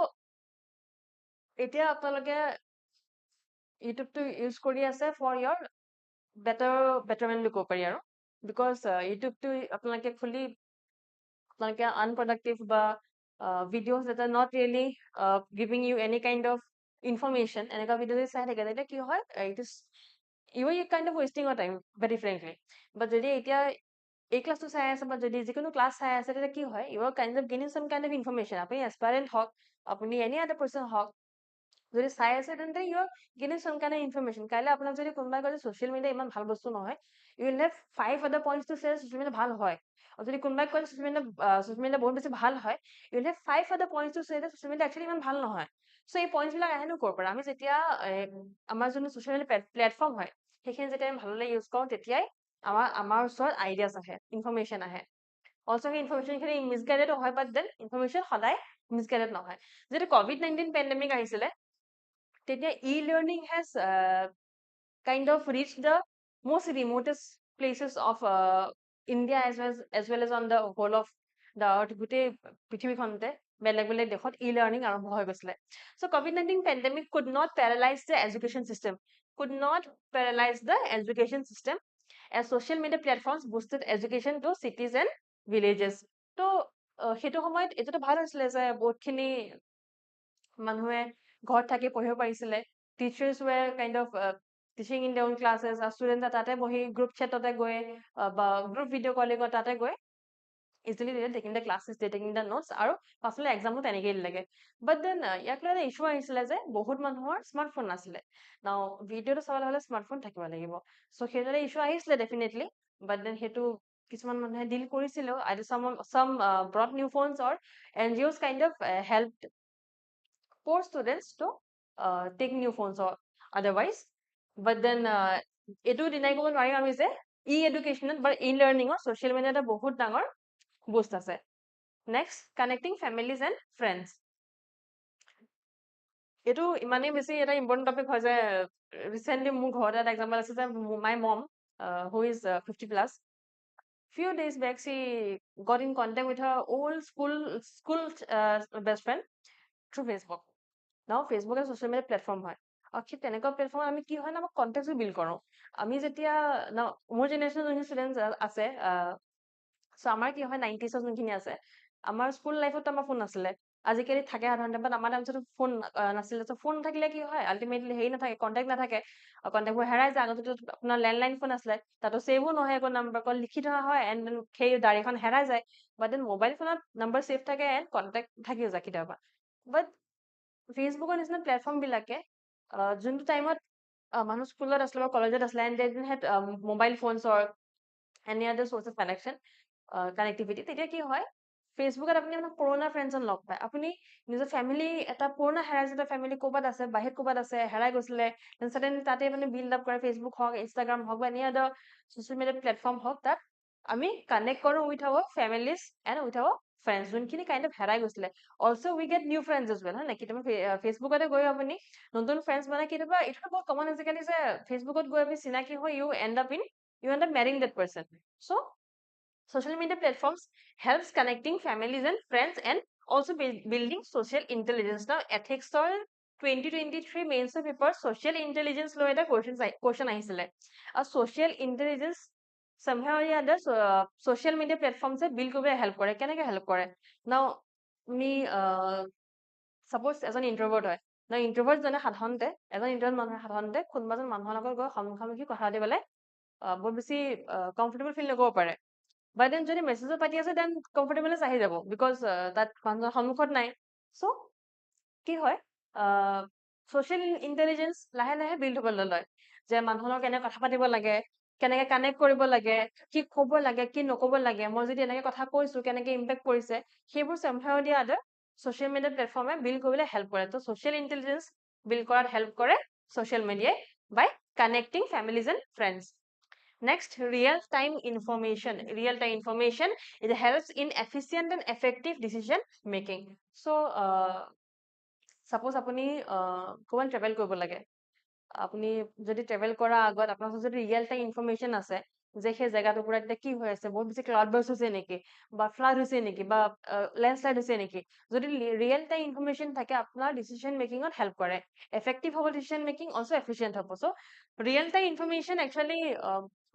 এতিয়া আপোনালোকে ইউটিউবটো ইউজ কৰি আছে ফৰ ইয়ৰ বেটাৰমেণ্ট বুলি ক'ব পাৰি আৰু বিকজ ইউটিউবটো আপোনালোকে খুলি আপোনালোকে আনপ্ৰডাক্টিভ বা videos that are not really giving you any kind of information এনেকুৱা ভিডিঅ' যদি চাই থাকে তেতিয়া কি হয় you are kind of wasting your time very frankly but যদি এতিয়া এই ক্লাছটো চাই আছে বা যদি যিকোনো ক্লাছ চাই আছে তেতিয়া কি হয় you are kind of gaining some kind of information আপুনি এছপাইৰেণ্ট হওক আপুনি any other person হওক যদি চাই আছে তেন্তে you are gaining some kind of information কাইলৈ আপোনাক যদি কোনোবাই কয় যে ছ'চিয়েল মিডিয়া ইমান ভাল বস্তু নহয় you will have 5 other points to say social media ভাল হয় আৰু যদি কোনোবাই কয় ছ'চিয়েল মিডিয়া বহুত বেছি ভাল হয় you will have 5 other points to say that social media actually ইমান ভাল নহয় চ' এই পইণ্টছবিলাক আহেনো ক'ৰ পৰা আমি যেতিয়া আমাৰ যোনটো ছ'চিয়েল মিডিয়া প্লেটফৰ্ম হয় সেইখিনি যেতিয়া আমি ভালদৰে ইউজ কৰোঁ তেতিয়াই আমাৰ ওচৰত আইডিয়াছ আহে ইনফৰমেশ্যন আহে অলছ' সেই ইনফৰমেশ্যনখিনি মিছগাইডেড হয় বাট দেন ইনফৰমেশ্যন সদায় মিছগাইডেড নহয় যেতিয়া COVID-19 পেণ্ডেমিক আহিছিলে তেতিয়া e learning has kind of reached the most remotest places of India as well as on the whole of the earth গোটেই পৃথিৱীখনতে বেলেগ বেলেগ দেশত ই লাৰ্ণিং আৰম্ভ হৈ গৈছিলে চ' COVID-19 pandemic could not paralyze the education system as social media platforms boosted education to cities and villages তো সেইটো সময়ত এইটোতো ভাল হৈছিলে যে বহুতখিনি মানুহে ঘৰত থাকি পঢ়িব পাৰিছিলে teachers were kind of teaching in their own classes আৰু ষ্টুডেণ্টে তাতে বহি গ্ৰুপ চেটতে গৈ বা গ্ৰুপ ভিডিঅ' কলিঙত তাতে গৈ easily they taking the classes, they taking the notes, আৰু পাছলে এক্সামো তেনেকেই দিলেগে। বাট দেন ইয়াক লৈ এটা ইছ্যু আহিছিলে যে বহুত মানুহৰ স্মাৰ্টফোন নাছিলে। নাও ভিডিঅ'টো চাবলৈ হ'লে স্মাৰ্টফোন থাকিব লাগিব। চ' সেইটো এটা ইছ্যু আহিছিলে ডেফিনেটলি, বাট দেন সেইটো কিছুমান মানুহে ডিল কৰিছিলেও। either some brought new phones or NGOs kind of helped poor students to take new phones or otherwise. But then এইটো ডিনাই কৰিব নোৱাৰিম আমি যে ই-এডুকেশ্যনত বা ই-লাৰ্ণিঙত ছ'চিয়েল মিডিয়া এটা বহুত ডাঙৰ বুষ্ট আছে। Next, connecting families and friends. এইটো ইমানেই বেছি এটা ইম্পৰ্টেণ্ট টপিক হয় যে ৰিচেণ্টলি মোৰ ঘৰত এটা এক্সাম্পল আছে যে মাই মম who is 50+, few days back she got in contact with her old school best friend through Facebook. Now Facebook a social media platform হয়, আৰু সেই তেনেকুৱা প্লেটফৰ্মত আমি কি হয় না আমাক কণ্টেক্টটো বিল্ড কৰোঁ। আমি যেতিয়া মোৰ জেনেৰেশ্যনৰ যোনখিনি ষ্টুডেণ্ট আছে, চ' আমাৰ কি হয় 90s যোনখিনি আছে, আমাৰ স্কুল লাইফত আমাৰ ফোন নাছিলে। আজিকালি থাকে সাধাৰণতে, বাট আমাৰ টাইমত ফোন নাছিলে। চ' ফোন নাথাকিলে কি হয়, আল্টিমেটলি হেৰি নাথাকে, কণ্টেক্ট নাথাকে, কণ্টেক্টবোৰ হেৰাই যায়। আগতেতো আপোনাৰ লেণ্ডলাইন ফোন আছিলে, তাতো ছেভো নহয় একো নাম্বাৰ, কল লিখি থোৱা হয় এণ্ড দেন সেই ডায়েৰীখন হেৰাই যায়। বাট দেন মোবাইল ফোনত নাম্বাৰ ছেভ থাকে এণ্ড কণ্টেক্ট থাকি যায় কেতিয়াবা। বাট ফেচবুকৰ নিচিনা প্লেটফৰ্মবিলাকে যোনটো টাইমত মানুহ স্কুলত আছিলে বা কলেজত আছিলে and they didn't have mobile phones or any other sorts of connectivity, তেতিয়া কি হয় ফেচবুকত আপুনি আপোনাৰ পুৰণা ফ্ৰেণ্ডজন লগ পায়। আপুনি নিজৰ ফেমিলি এটা পুৰণা হেৰাই যোৱা ফেমিলি ক'ৰবাত আছে, বাহিৰত ক'ৰবাত আছে, হেৰাই গৈছিলে, দেন ছাডেনলি তাতে মানে বিল্ড আপ কৰে, ফেচবুক হওক, ইনষ্টাগ্ৰাম হওক বা any other social media platform হওক, তাত আমি কানেক্ট কৰোঁ with our families and with our friends, যোনখিনি কাইণ্ড অফ হেৰাই গৈছিলে। Also' we get new friends as well, হয় নাই? কেতিয়াবা ফেচবুকতে গৈ আপুনি নতুন ফ্ৰেণ্ডছ বনাই, কেতিয়াবা এইটো বহুত কমন আজিকালি যে ফেচবুকত গৈ আপুনি চিনাকি হৈ you end up marrying that person. So' social media platforms helps connecting families and friends and also building social intelligence. Now ethics or 2023 mains paper social intelligence lo eta question ahisile, a social intelligence somehow or other social media platforms e build koribe help kore, keneke help kore. Now me suppose এজন introvert হয়, না introvert জনে সাধাৰণতে এজন introvert মানুহে সাধাৰণতে কোনোবাজন মানুহৰ লগত গৈ সন্মুখামুখি কথা পাতিবলৈ বহুত বেছি কমফৰ্টেবল ফিল নকৰিব পাৰে। বাট দেন যদি মেছেজত পাতি আছে দেন কমফৰ্টেবলনেছ আহি যাব, বিকজ তাত মানুহৰ সন্মুখত নাই। চ' কি হয় ছ'চিয়েল ইণ্টেলিজেঞ্চ লাহে লাহে বিল্ড হ'বলৈ লয়, যে মানুহৰ কেনেকৈ কথা পাতিব লাগে, কেনেকৈ কানেক্ট কৰিব লাগে, কি ক'ব লাগে, কি নক'ব লাগে, মই যদি এনেকৈ কথা কৈছোঁ কেনেকৈ ইম্পেক্ট কৰিছে, সেইবোৰ somehow or the other social media প্লেটফৰ্মে বিল্ড কৰিবলৈ হেল্প কৰে। ত' ছ'চিয়েল ইণ্টেলিজেঞ্চ বিল্ড কৰাত হেল্প কৰে ছ'চিয়েল মিডিয়াই by connecting families and friends. Next, real-time information. Real-time information, it helps in efficient and effective decision making. So, suppose apuni koban travel koribo lage, apuni jodi travel kora agot apnar jodi real time information ase যে সেই জায়গাটোৰ পৰা এতিয়া কি হৈ আছে, বহুত বেছি cloud burst হৈছে নেকি, বা ফ্লাড হৈছে নেকি, বা লেণ্ডশ্লাইড হৈছে নেকি, যদি ৰিয়েল টাইম ইনফৰমেশ্যন থাকে আপোনাৰ ডিচিশ্যন মেকিঙত হেল্প কৰে, এফেক্টিভ হ'ব ডিচিশ্যন মেকিং, অলছ' এফিচিয়েণ্ট হ'ব। চ' ৰিয়েল টাইম ইনফৰমেশ্যন একচুৱেলি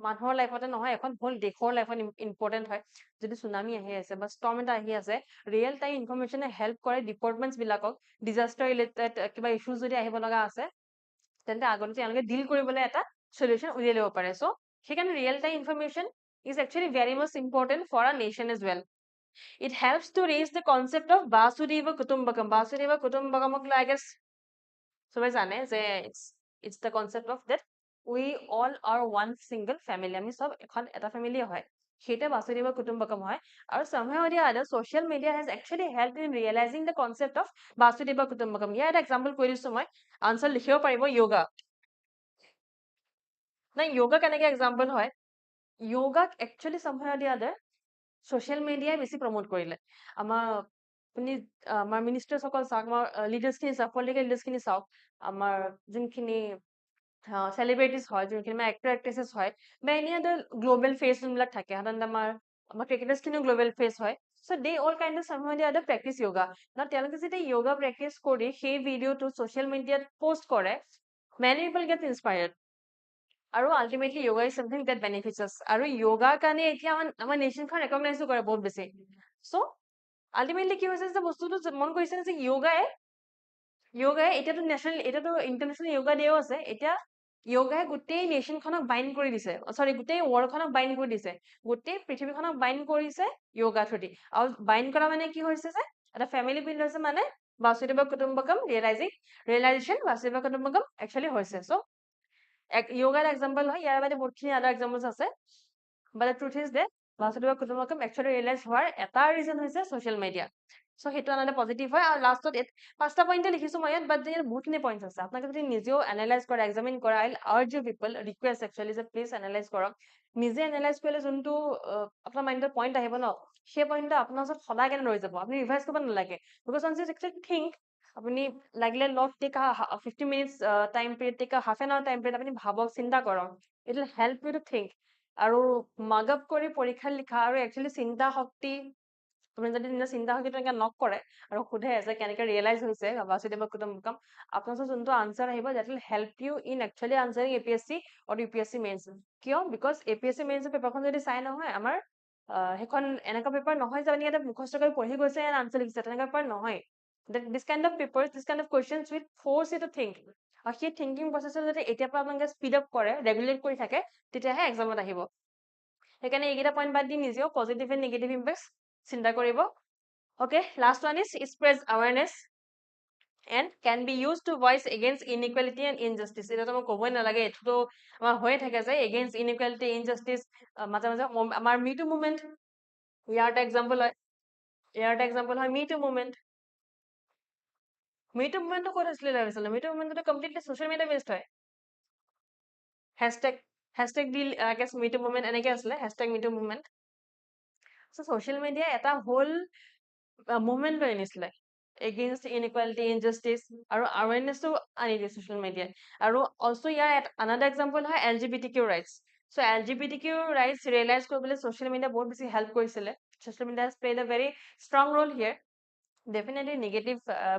মানুহৰ লাইফতে নহয়, এখন হ'ল দেশৰ লাইফত ইম্পৰ্টেণ্ট হয়। যদি চুনামি আহি আছে বা ষ্টৰ্ম এটা আহি আছে, ৰিয়েল টাইম ইনফৰমেশ্যনে হেল্প কৰে ডিপাৰ্টমেণ্টছ বিলাকক, ডিজাষ্টাৰ ৰিলেটেড কিবা ইছ্যুজ যদি আহিব লগা আছে তেন্তে আগতে তেওঁলোকে ডিল কৰিবলৈ এটা সলিউশ্যন উলিয়াই ল'ব পাৰে। চ' সেইকাৰণে real time information is actually very much important for a nation as well. It helps to raise the concept of Vasudhaiva Kutumbakam. Vasudhaiva Kutumbakam I guess সবাই জানে যে it's the concept of that we all are one single family. আমি সব এখন এটা family হয়, সেটা Vasudhaiva Kutumbakam হয়। আৰু somehow or the other social media has actually helped in realizing the concept of Vasudhaiva Kutumbakam. ইয়াৰ এটা এক্সাম্পল কৈ দিছো মই, আনসাৰ লিখিব পাৰিব yoga। না yoga কেনেকে এক্সাম্পল হয়, yoga actually somehow or the other social media বেছি প্ৰমোট কৰিলে। আমাৰ মিনিষ্টাৰ্ছ সকল চাওক, আমাৰ লিডাৰ্ছখিনি চাওক, পলিটিকেল লিডাৰ্ছখিনি চাওক, আমাৰ যোনখিনি চেলিব্ৰিটিজ হয়, যোনখিনি আমাৰ এক্টৰ এক্ট্ৰেছেছ হয়, বা এনি আদাৰ গ্ল'বেল ফেচ যোনবিলাক থাকে, সাধাৰণতে আমাৰ ক্ৰিকেটাৰ্ছখিনিও গ্ল'বেল ফেচ হয়। So' they all kind of somehow or the other practice yoga। না তেওঁলোকে যেতিয়া yoga প্ৰেক্টিচ কৰি সেই ভিডিঅ'টো ছ'চিয়েল মিডিয়াত পষ্ট কৰে, many people get inspired। আৰু ultimately yoga is something that benefits us। আৰু yogaৰ কাৰণে এতিয়া আমাৰ নেশ্যনখন ৰেকগনাইজো কৰে বহুত বেছি। চ' আল্টিমেটলি কি হৈছে যে বস্তুটো মন কৰিছে যে yogaই এতিয়াতো ইণ্টাৰনেশ্যনেল yoga ডেও আছে, এতিয়া য়োগাই গোটেই নেশ্যনখনক বাইণ্ড কৰি দিছে, চৰি গোটেই ৱৰ্ল্ডখনক বাইণ্ড কৰি দিছে, গোটেই পৃথিৱীখনক বাইণ্ড কৰিছে য়োগা থ্ৰুদি। আৰু বাইণ্ড কৰা মানে কি হৈছে যে এটা ফেমিলি বিল্ড হৈছে, মানে বাসুদেৱ কুটুম্বকম ৰিয়েলাইজেশ্যন বাসুদেৱ কুটুম্বকম একচুৱেলি হৈছে। চ' য়োগাৰ এক্সাম্পল হয়, ইয়াৰ বাদে বহুতখিনি আদাৰ এক্সাম্পলছ আছে, but the truth is that বাসুদেৱ কুটুম্বকম একচুৱেলি ৰিয়েলাইজ হোৱাৰ এটা ৰিজন হৈছে ছ'চিয়েল মিডিয়া। চ' সেইটো আনন্দ পজিটিভ হয়। আৰু লাষ্টত 5টা পইণ্টে লিখিছো মই ইয়াত, বাট ইয়াত বহুতখিনি পইণ্টছ আছে, আপোনালোকে যদি নিজেও এনালাইজ কৰে, এক্সামিন কৰে, আই আৰ্জ ইউ পিপল, ৰিকুৱেষ্ট একচুৱেলি যে প্লিজ এনালাইজ কৰক। নিজে এনালাইজ কৰিলে যোনটো আপোনাৰ মাইণ্ডত পইণ্ট আহিব ন, সেই পইণ্টটো আপোনাৰ ওচৰত সদায় কেনে ৰৈ যাব, আপুনি ৰিভাইজ কৰিব নালাগে। Because on these actually think, আপুনি লাগিলে লগ take 50 minutes time period, take half an hour time period, আপুনি ভাবক, চিন্তা কৰক, it will help you to think. আৰু মাগ আপ কৰি পৰীক্ষা লিখা, আৰু একচুৱেলি চিন্তা শক্তি, আপুনি যদি নিজৰ চিন্তা শক্তিটো এনেকৈ নক কৰে আৰু সোধে যে কেনেকৈ ৰিয়েলাইজ হৈছে বাসুদেৱ কুটুম্বকম, আপোনাৰ ওচৰত যোনটো আনচাৰ আহিব, that will help you in actually answering APSC আৰু UPSC মেইনছ। কিয়? বিকজ APSC মেইনছৰ পেপাৰখন যদি চাই নহয়, আমাৰ সেইখন এনেকুৱা পেপাৰ নহয় যে আপুনি ইয়াতে মুখস্থ কৰি পঢ়ি গৈছে এণ্ড আনচাৰ লিখিছে, তেনেকুৱা পেপাৰ নহয়। This kind of papers, this kind of questions will force you to think. আৰু সেই থিংকিং প্ৰচেছটো যদি এতিয়াৰ পৰা আপোনালোকে স্পীড আপ কৰে, ৰেগুলেট কৰি থাকে, তেতিয়াহে এক্সামত আহিব। সেইকাৰণে এইকেইটা পইণ্ট বাদ দি নিজেও পজিটিভ এণ্ড নিগেটিভ ইম্পেক্টছ চিন্তা কৰিব। Okay, last one is spreads awareness and can be used to voice against inequality and injustice. এটা তো মই ক'বই নালাগে, এইটোতো আমাৰ হৈয়ে থাকে যে against inequality, injustice, মাজে মাজে আমাৰ মি টু মুভমেণ্ট, ইয়াৰ এটা এক্সাম্পল হয়, me too movement. Me too মুভমেণ্টটো ক'ত হৈছিলে ভাবিছিলে? মি টু মুভমেণ্টটো কমপ্লিটলি ছ'চিয়েল মিডিয়া বেছড হয়। হেছটেগ ডিল গেছ মি টু মুভমেণ্ট এনেকৈ আছিলে, hashtag me too movement. So' social মিডিয়াই এটা হোল মুভমেণ্ট লৈ আনিছিলে এগেইনষ্ট ইনইকুৱালিটি, ইনজাষ্টিচ, আৰু আৱেৰনেছো আনি দিয়ে ছ'চিয়েল মিডিয়াই। আৰু অলছ' ইয়াৰ আনাডাৰ এক্সাম্পল হয় LGBTQ ৰাইটছ। চ' LGBTQ ৰাইটছ ৰিয়েলাইজ কৰিবলৈ ছ'চিয়েল মিডিয়া বহুত বেছি হেল্প কৰিছিলে। Social media has played a very strong role here. Definitely negative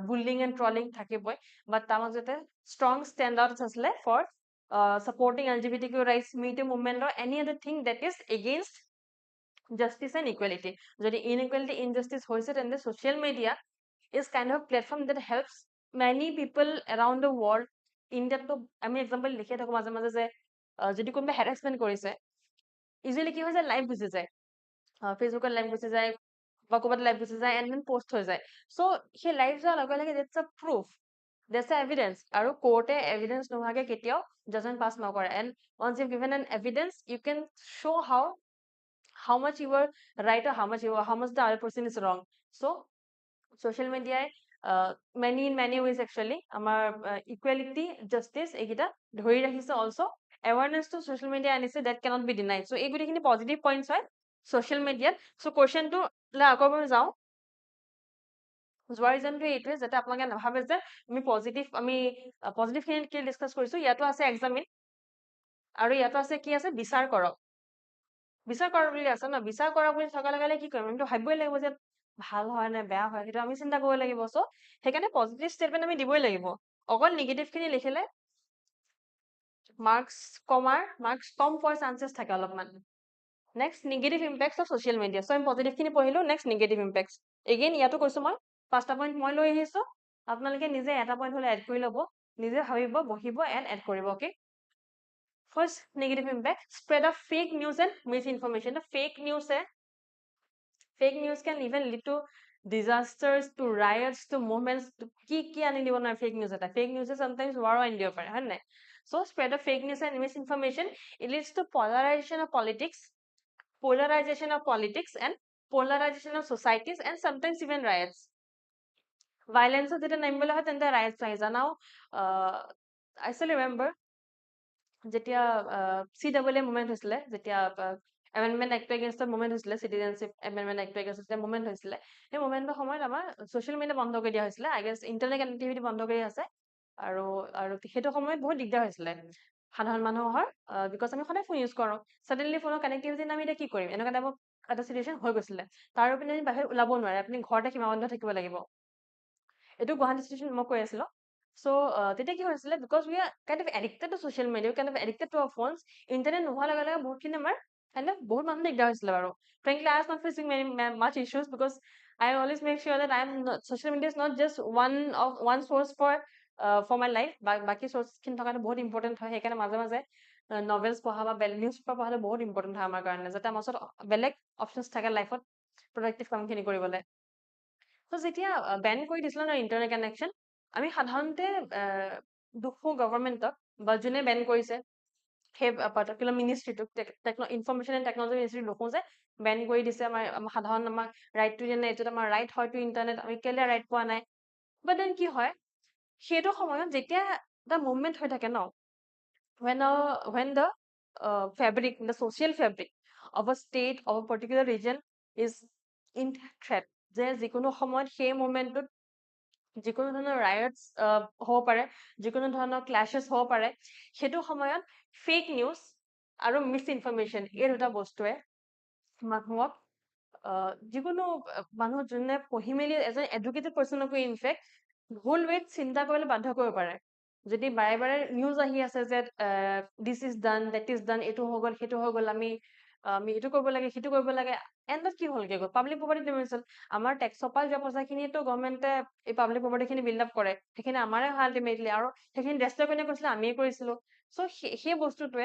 bullying and trolling থাকিবই, বাট তাৰ মাজতে ষ্ট্ৰং ষ্টেণ্ড আউট আছিলে for supporting LGBTQ rights, me too movement, or any other thing that is against justice and equality. যদি inequality, injustice হৈছে, তেন্তে social media is kind of platform that helps many people around the world. ইণ্ডিয়াততো আমি example লিখিয়ে থাকোঁ মাজে মাজে যে যদি কোনোবাই হেৰাছমেণ্ট কৰিছে, ইজিলি কি হৈ যায়, লাইভ গুচি যায়, ফেচবুকত লাইভ গুচি যায় বা ক'ৰবাত লাইভ গুচি যায়, এণ্ড দেন পষ্ট হৈ যায়। চ' সেই লাইভ যোৱাৰ লগে লগে দেটছ আ প্ৰুফ, দেটছ আ এভিডেঞ্চ। আৰু কোৰ্টে এভিডেঞ্চ নোহোৱাকৈ কেতিয়াও জাজমেণ্ট পাছ নকৰে। And once you've given an evidence, you can show how much you were right or how much the other person is wrong. So social media in many ways actually আমাৰ equality, justice এইকেইটা ধৰি ৰাখিছে। also awareness to social media আনিছে, that cannot be denied. so এই গোটেইখিনি positive points হয় social media. so question টো আকৌ যাওঁ, যোৱাৰ ৰিজনটো এইটোৱে যাতে আপোনালোকে নাভাবে যে আমি পজিটিভখিনি কি ডিছকাছ কৰিছোঁ। ইয়াতো আছে এক্সামিন, আৰু ইয়াতো আছে কি আছে, বিচাৰ কৰক বুলি আছে ন। বিচাৰ কৰা বুলি থকাৰ লগে লগে কি কৰিম, আমিতো ভাবিবই লাগিব যে ভাল হয় নে বেয়া হয়, সেইটো আমি চিন্তা কৰিব লাগিব। চ' সেইকাৰণে পজিটিভ ষ্টেটমেণ্ট আমি দিবই লাগিব। অকল নিগেটিভখিনি লিখিলে মাৰ্কছ কম পোৱাৰ চান্সেছ থাকে অলপমান। Next negative impacts of social media. So' আমি পজিটিভখিনি পঢ়িলোঁ, নেক্সট নিগেটিভ ইম্পেক্টছ। এগেইন ইয়াতো কৈছোঁ মই 5টা পইণ্ট মই লৈ আহিছোঁ, আপোনালোকে নিজে এটা পইণ্ট হ'লে এড কৰি ল'ব, নিজে ভাবিব, বহিব এণ্ড এড কৰিব। Okay, first negative impact, spread of fake news and misinformation. The fake news can even lead to disasters, to riots, to movements. কি আনি দিব নোৱাৰে fake news এটা। fake news sometimes war আনি দিব পাৰে, হয় নাই? So spread of fake news and misinformation, it leads to polarization of politics and polarization of societies, and sometimes even riots. Violence যেতিয়া নামিবলৈ হয় তেন্তে riots আহি যায়। Now I still remember যেতিয়া CAA মুভমেণ্ট হৈছিলে, যেতিয়া এমেণ্ডমেণ্ট এক্ট এগেইনষ্টৰ মুভমেণ্ট হৈছিলে, citizenship amendment act against movement হৈছিলে, সেই মুভমেণ্টৰ সময়ত আমাৰ ছ'চিয়েল মিডিয়া বন্ধ কৰি দিয়া হৈছিলে। আই গেছ ইণ্টাৰনেট কানেক্টিভিটি বন্ধ কৰি আছে, আৰু সেইটো সময়ত বহুত দিগদাৰ হৈছিলে সাধাৰণ মানুহৰ, বিকজ আমি সদায় ফোন ইউজ কৰোঁ। ছাডেনলি ফোনৰ কানেক্টিভিটি আমি এতিয়া কি কৰিম, এনেকুৱা টাইপৰ এটা চিটুৱেশ্যন হৈ গৈছিলে। তাৰ পিনে আমি বাহিৰত ওলাব নোৱাৰে, আপুনি ঘৰতে সীমাবদ্ধ থাকিব লাগিব। এইটো গুৱাহাটী চিটুৱেশ্যন মই কৈ আছিলোঁ। So তেতিয়া কি হৈছিলে, because we are kind of addicted to social media, kind of addicted to our phones, internet নোহোৱাৰ লগে লগে বহুতখিনি আমাৰ বহুত মানুহ দিগদাৰ হৈছিলে বাৰু। Frankly, I was not facing much issues because I always make sure that social media is not just one source for for my life বাকী চ'ৰ্চখিনি থকাটো বহুত ইম্পৰ্টেণ্ট হয় সেইকাৰণে মাজে মাজে নভেলছ পঢ়া বা নিউজ পেপাৰ পঢ়াটো বহুত ইম্পৰ্টেণ্ট হয় আমাৰ কাৰণে যাতে আমাৰ ওচৰত বেলেগ অপশ্যনছ থাকে লাইফত প্ৰডাক্টিভ কামখিনি কৰিবলৈ তো যেতিয়া বেন কৰি দিছিলে ন ইণ্টাৰনেট কানেকশ্যন আমি সাধাৰণতে দুখো গভৰ্ণমেণ্টক বা যোনে বেন কৰিছে সেই পাৰ্টিকুলাৰ মিনিষ্ট্ৰিটোক ইনফৰমেশ্যন এণ্ড টেকনলজি মিনিষ্ট্ৰি দুখো যে বেন কৰি দিছে আমাৰ সাধাৰণ আমাক ৰাইটটো দিয়া নাই এইটোত আমাৰ ৰাইট হয়তো ইণ্টাৰনেট আমি কেলে ৰাইট পোৱা নাই বাট দেন কি হয় সেইটো সময়ত যেতিয়া এটা মুভমেণ্ট হৈ থাকে ন when the fabric the social fabric of a state of a particular region is in threat যে যিকোনো সময়ত সেই মুভমেণ্টটোত যিকোনো ধৰণৰ ৰাইটছ হ'ব পাৰে যিকোনো ধৰণৰ ক্লাছেছ হ'ব পাৰে সেইটো সময়ত ফেক নিউজ আৰু মিছ ইনফৰমেশ্যন এই দুটা বস্তুৱে মানুহক যিকোনো মানুহ যোনে পঢ়ি মেলি এজন এডুকেটেড পাৰ্চনকো ইনফেক্ট ভুল ৱেত চিন্তা কৰিবলৈ বাধ্য কৰিব পাৰে যদি বাৰে বাৰে নিউজ আহি আছে যে this is done that is done এইটো হৈ গ'ল সেইটো হৈ গ'ল আমি এইটো কৰিব লাগে সেইটো কৰিব লাগে এণ্ডত কি হ'লগে গ'ল পাব্লিক প্ৰপাৰ্টি ডিভিজন আমাৰ টেক্সৰ পৰা যোৱা পইচাখিনিতো গভৰ্ণমেণ্টে এই পাব্লিক প্ৰপাৰ্টিখিনি বিল্ড আপ কৰে সেইখিনি আমাৰে হয় আল্টিমেটলি আৰু সেইখিনি ডেষ্ট্ৰয় কোনে কৰিছিলে আমিয়ে কৰিছিলো চ' সেই বস্তুটো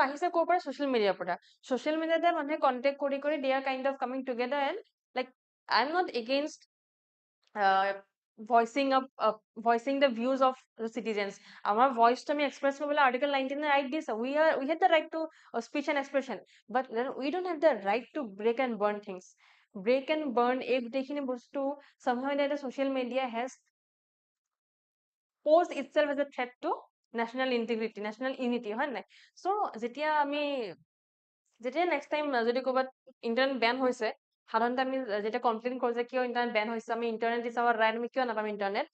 আহিছে ক'ৰ পৰা ছ'চিয়েল মিডিয়াৰ পৰা ছ'চিয়েল মিডিয়াতে মানুহে কণ্টেক্ট কৰি they are kind of coming together and like I am not against voicing the views of the citizens. Our voice to me express Article 19 right this. We have the right to speech and expression, but we don't have the right to break and burn things. Break and burn if taking to somehow that the social media has posed itself as a threat to national integrity, national unity. So, যেতিয়া next time যদি ক'ৰবাত internet Ben হৈছে সাধাৰণতে আমি যেতিয়া complain কৰোঁ যে কিয় ইণ্টাৰনেট বেন হৈছে আমি ইণ্টাৰনেট ইজ আৱাৰ ৰাইট আমি কিয় নাপাম ইণ্টাৰনেট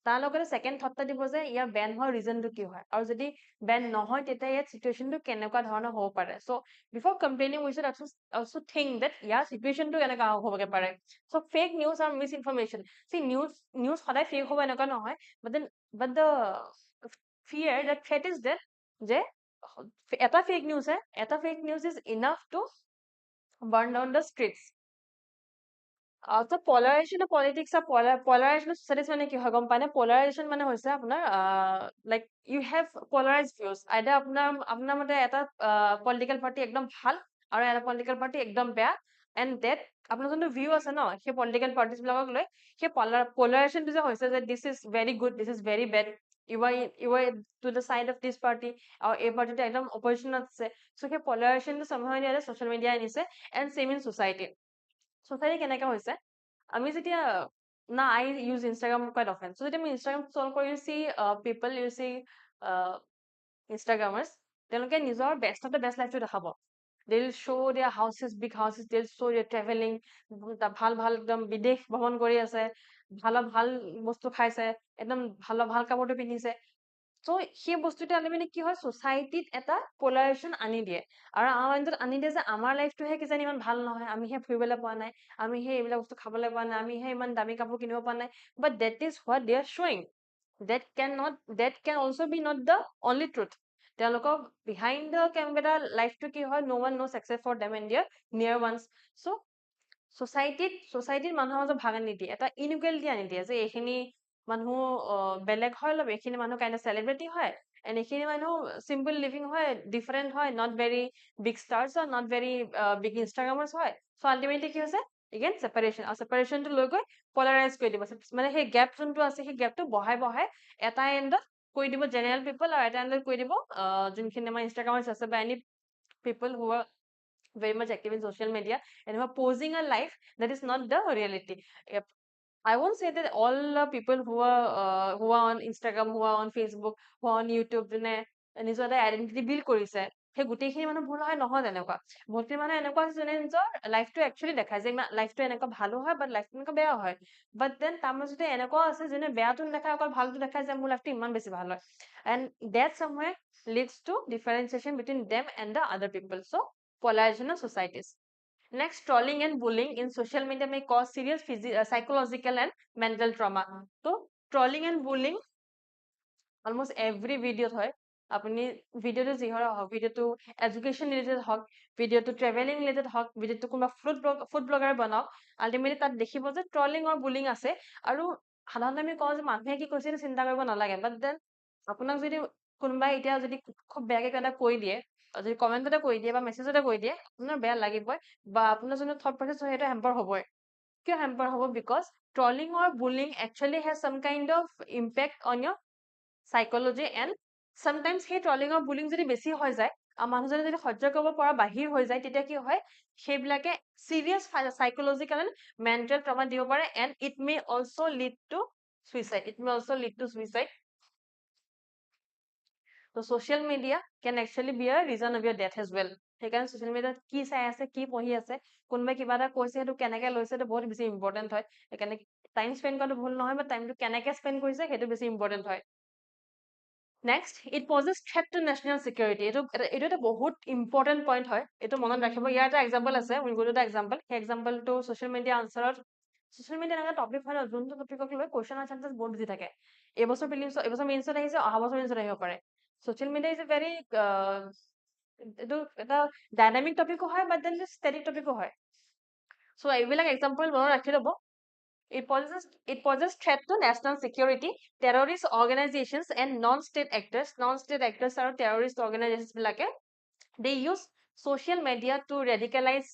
তাৰ লগতে ছেকেণ্ড থটটা দিব যে ইয়াৰ বেন হোৱাৰ ৰিজনটো কি হয় আৰু যদি বেন নহয় তেতিয়া ইয়াত চিটুৱেশ্যনটো কেনেকুৱা ধৰণৰ হ'ব পাৰে so' before complaining we should also think that ইয়াৰ চিটুৱেশ্যনটো কেনেকুৱা হ'বগে পাৰে চ' ফেক নিউজ আৰু মিছ ইনফৰমেশ্যন নিউজ সদায় ফেক হ'ব এনেকুৱা নহয় but the fear the threat is that যে এটা fake news is enough to burn down the streets. So polarization of politics or polarization of societies মানে কি হয় গম পায় নে polarization মানে হৈছে আপোনাৰ like you have polarized views either আপোনাৰ মতে এটা political party একদম ভাল আৰু এটা political party একদম বেয়া and that আপোনাৰ যোনটো view আছে ন সেই political parties বিলাকক লৈ সেই polarization টো যে হৈছে যে this is very good this is very bad you are to the side of this party আৰু এই partyটো একদম opposition আছে so সেই polarization টো somehow এটা social media আনিছে and same in society কেনেকা হৈছে আমি যেতিয়া না I use Instagram quite often so যেতিয়া আমি Instagram scroll কৰি you see people you see Instagrammers তেওঁলোকে নিজৰ best of the best life টো দেখাব they will show their houses big houses they'll show their traveling ভাল একদম বিদেশ ভ্ৰমণ কৰি আছে ভাল বস্তু খাইছে একদম ভাল কাপোৰটো পিন্ধিছে চ' সেই বস্তুটো আনি কি হয় ছ'চাইটিত এটা পলাৰাইজেশ্যন আনি দিয়ে আৰু আমাৰ মাইণ্ডত আনি দিয়ে যে আমাৰ লাইফটোহে কিজানি ইমান ভাল নহয় আমিহে ফুৰিবলৈ পোৱা নাই আমিহে এইবিলাক বস্তু খাবলৈ পোৱা নাই আমিহে ইমান দামী কাপোৰ কিনিব পোৱা নাই but that is what they are শ্বয়িং that can also be not the only truth তেওঁলোকৰ behind the camera লাইফটো কি হয় no one knows except for them and their near ones so ছ'চাইটিত মানুহৰ মাজত ভাগ আনি দিয়ে এটা ইনইকুৱেলিটি আনি দিয়ে যে এইখিনি মানুহ বেলেগ হয় অলপ এইখিনি মানুহ কাইণ্ড চেলিব্ৰিটি হয় এণ্ড এইখিনি মানুহ চিম্পল লিভিং হয় ডিফাৰেণ্ট হয় নট ভেৰি বিগ ষ্টাৰ্ছ হয় নট ভেৰি বিগ ইনষ্টাগ্ৰামাৰ্ছ হয় চ' আল্টিমেটলি কি হৈছে এগেইন ছেপাৰেশ্যন আৰু ছেপাৰেশ্যনটো লৈ গৈ পলাৰাইজ কৰি দিব মানে সেই গেপ যোনটো আছে সেই গেপটো বঢ়াই এটা এণ্ডত কৰি দিব জেনেৰেল পিপল আৰু এটা এণ্ডত কৰি দিব যোনখিনি আমাৰ ইনষ্টাগ্ৰামাৰ্ছ আছে বা any people who R very much active in social media and who are posing a life that is not the reality. I won't say that all people who are on Instagram, who are on Facebook, who are on YouTube, যোনে নিজৰ এটা identity build কৰিছে সেই গোটেইখিনি মানুহ ভুল হয় নহয় তেনেকুৱা বহুতখিনি মানুহ এনেকুৱা আছে যোনে নিজৰ লাইফটো একচুৱেলি দেখায় যে লাইফটো এনেকুৱা ভালো হয় বাট লাইফটো এনেকুৱা বেয়া হয় বাট দেন তাৰ মাজতে এনেকুৱা আছে যোনে বেয়াটো নেদেখায় অকল ভালটো দেখায় যে মোৰ লাইফটো ইমান বেছি ভাল হয় and that somewhere leads to differentiation between them and the other people so polarization of societies. Next, trolling and bullying in social media may cause serious psychological and mental trauma. So, trolling and bullying almost every video হয় আপুনি ভিডিওটো যিহৰ হওক ভিডিওটো education related হওক ভিডিওটো travelling related হওক ভিডিওটো কোনোবা ফুড ব্লগাৰ বনাওক আল্টিমেটলি তাত দেখিব যে ট্ৰলিং আৰু বুলিং আছে আৰু সাধাৰণতে আমি কওঁ যে মানুহে কি কৈছে সেইটো চিন্তা কৰিব নালাগে, বাট দেন আপোনাক যদি কোনোবাই এতিয়া যদি খুব বেয়াকে কিবা এটা কৈ দিয়ে, যদি কমেণ্ট এটা কৈ দিয়ে বা মেছেজ এটা কৈ দিয়ে, আপোনাৰ বেয়া লাগিবই বা আপোনাৰ যোনটো থট প্ৰচেছ হয় সেইটো হেম্পাৰ হ'বই। কিয় হেম্পাৰ হ'ব? Because trolling or bullying actually has some kind of impact on your psychology and sometimes সেই ট্ৰলিং অৰ বুলিং যদি বেছি হৈ যায়, মানুহজনে যদি সহ্য কৰিব পৰা বাহিৰ হৈ যায়, তেতিয়া কি হয়, সেইবিলাকে serious psychological and mental trauma দিব পাৰে and it may also lead to suicide. It may also lead to suicide. So social media can actually be a reason of your death as well. সেইকাৰণে social media কি চাই আছে, কি পঢ়ি আছে, কোনোবাই কিবা এটা কৈছে সেইটো কেনেকে লৈছে সেইটো বহুত বেছি ইম্পৰ্টেণ্ট হয়। সেইকাৰণে টাইম স্পেণ্ড কৰাটো ভুল নহয়, বা টাইমটো কেনেকে স্পেণ্ড কৰিছে সেইটো বেছি ইম্পৰ্টেণ্ট হয়। Next, it poses threat to national security. এইটো এটা বহুত ইম্পৰ্টেণ্ট পইণ্ট হয়, এইটো মনত ৰাখিব। ইয়াৰ এটা এক্সাম্পল আছে, এটা এক্সাম্পল। সেই এক্সাম্পলটো ছ'চিয়েল মিডিয়া আনচাৰত, ছ'চিয়েল মিডিয়া এনেকুৱা টপিক হয় ন, যোনটো টপিকক লৈ কুৱেশ্যন আৰু চান্সেছ বহুত বেছি থাকে। এইবছৰ মেইনছত আহিছে, অহা বছৰ মেইনছত আহিব পাৰে। Social media is a very এইটো এটা ডাইনামিক টপিকো হয়, বাট দেন ষ্টেটিক টপিকো হয়। চ' এইবিলাক এক্সাম্পল মনত ৰাখি ল'ব। It poses threat to national security. Terrorist organizations and non-state actors are terrorist organizations bilake. They use social media to radicalize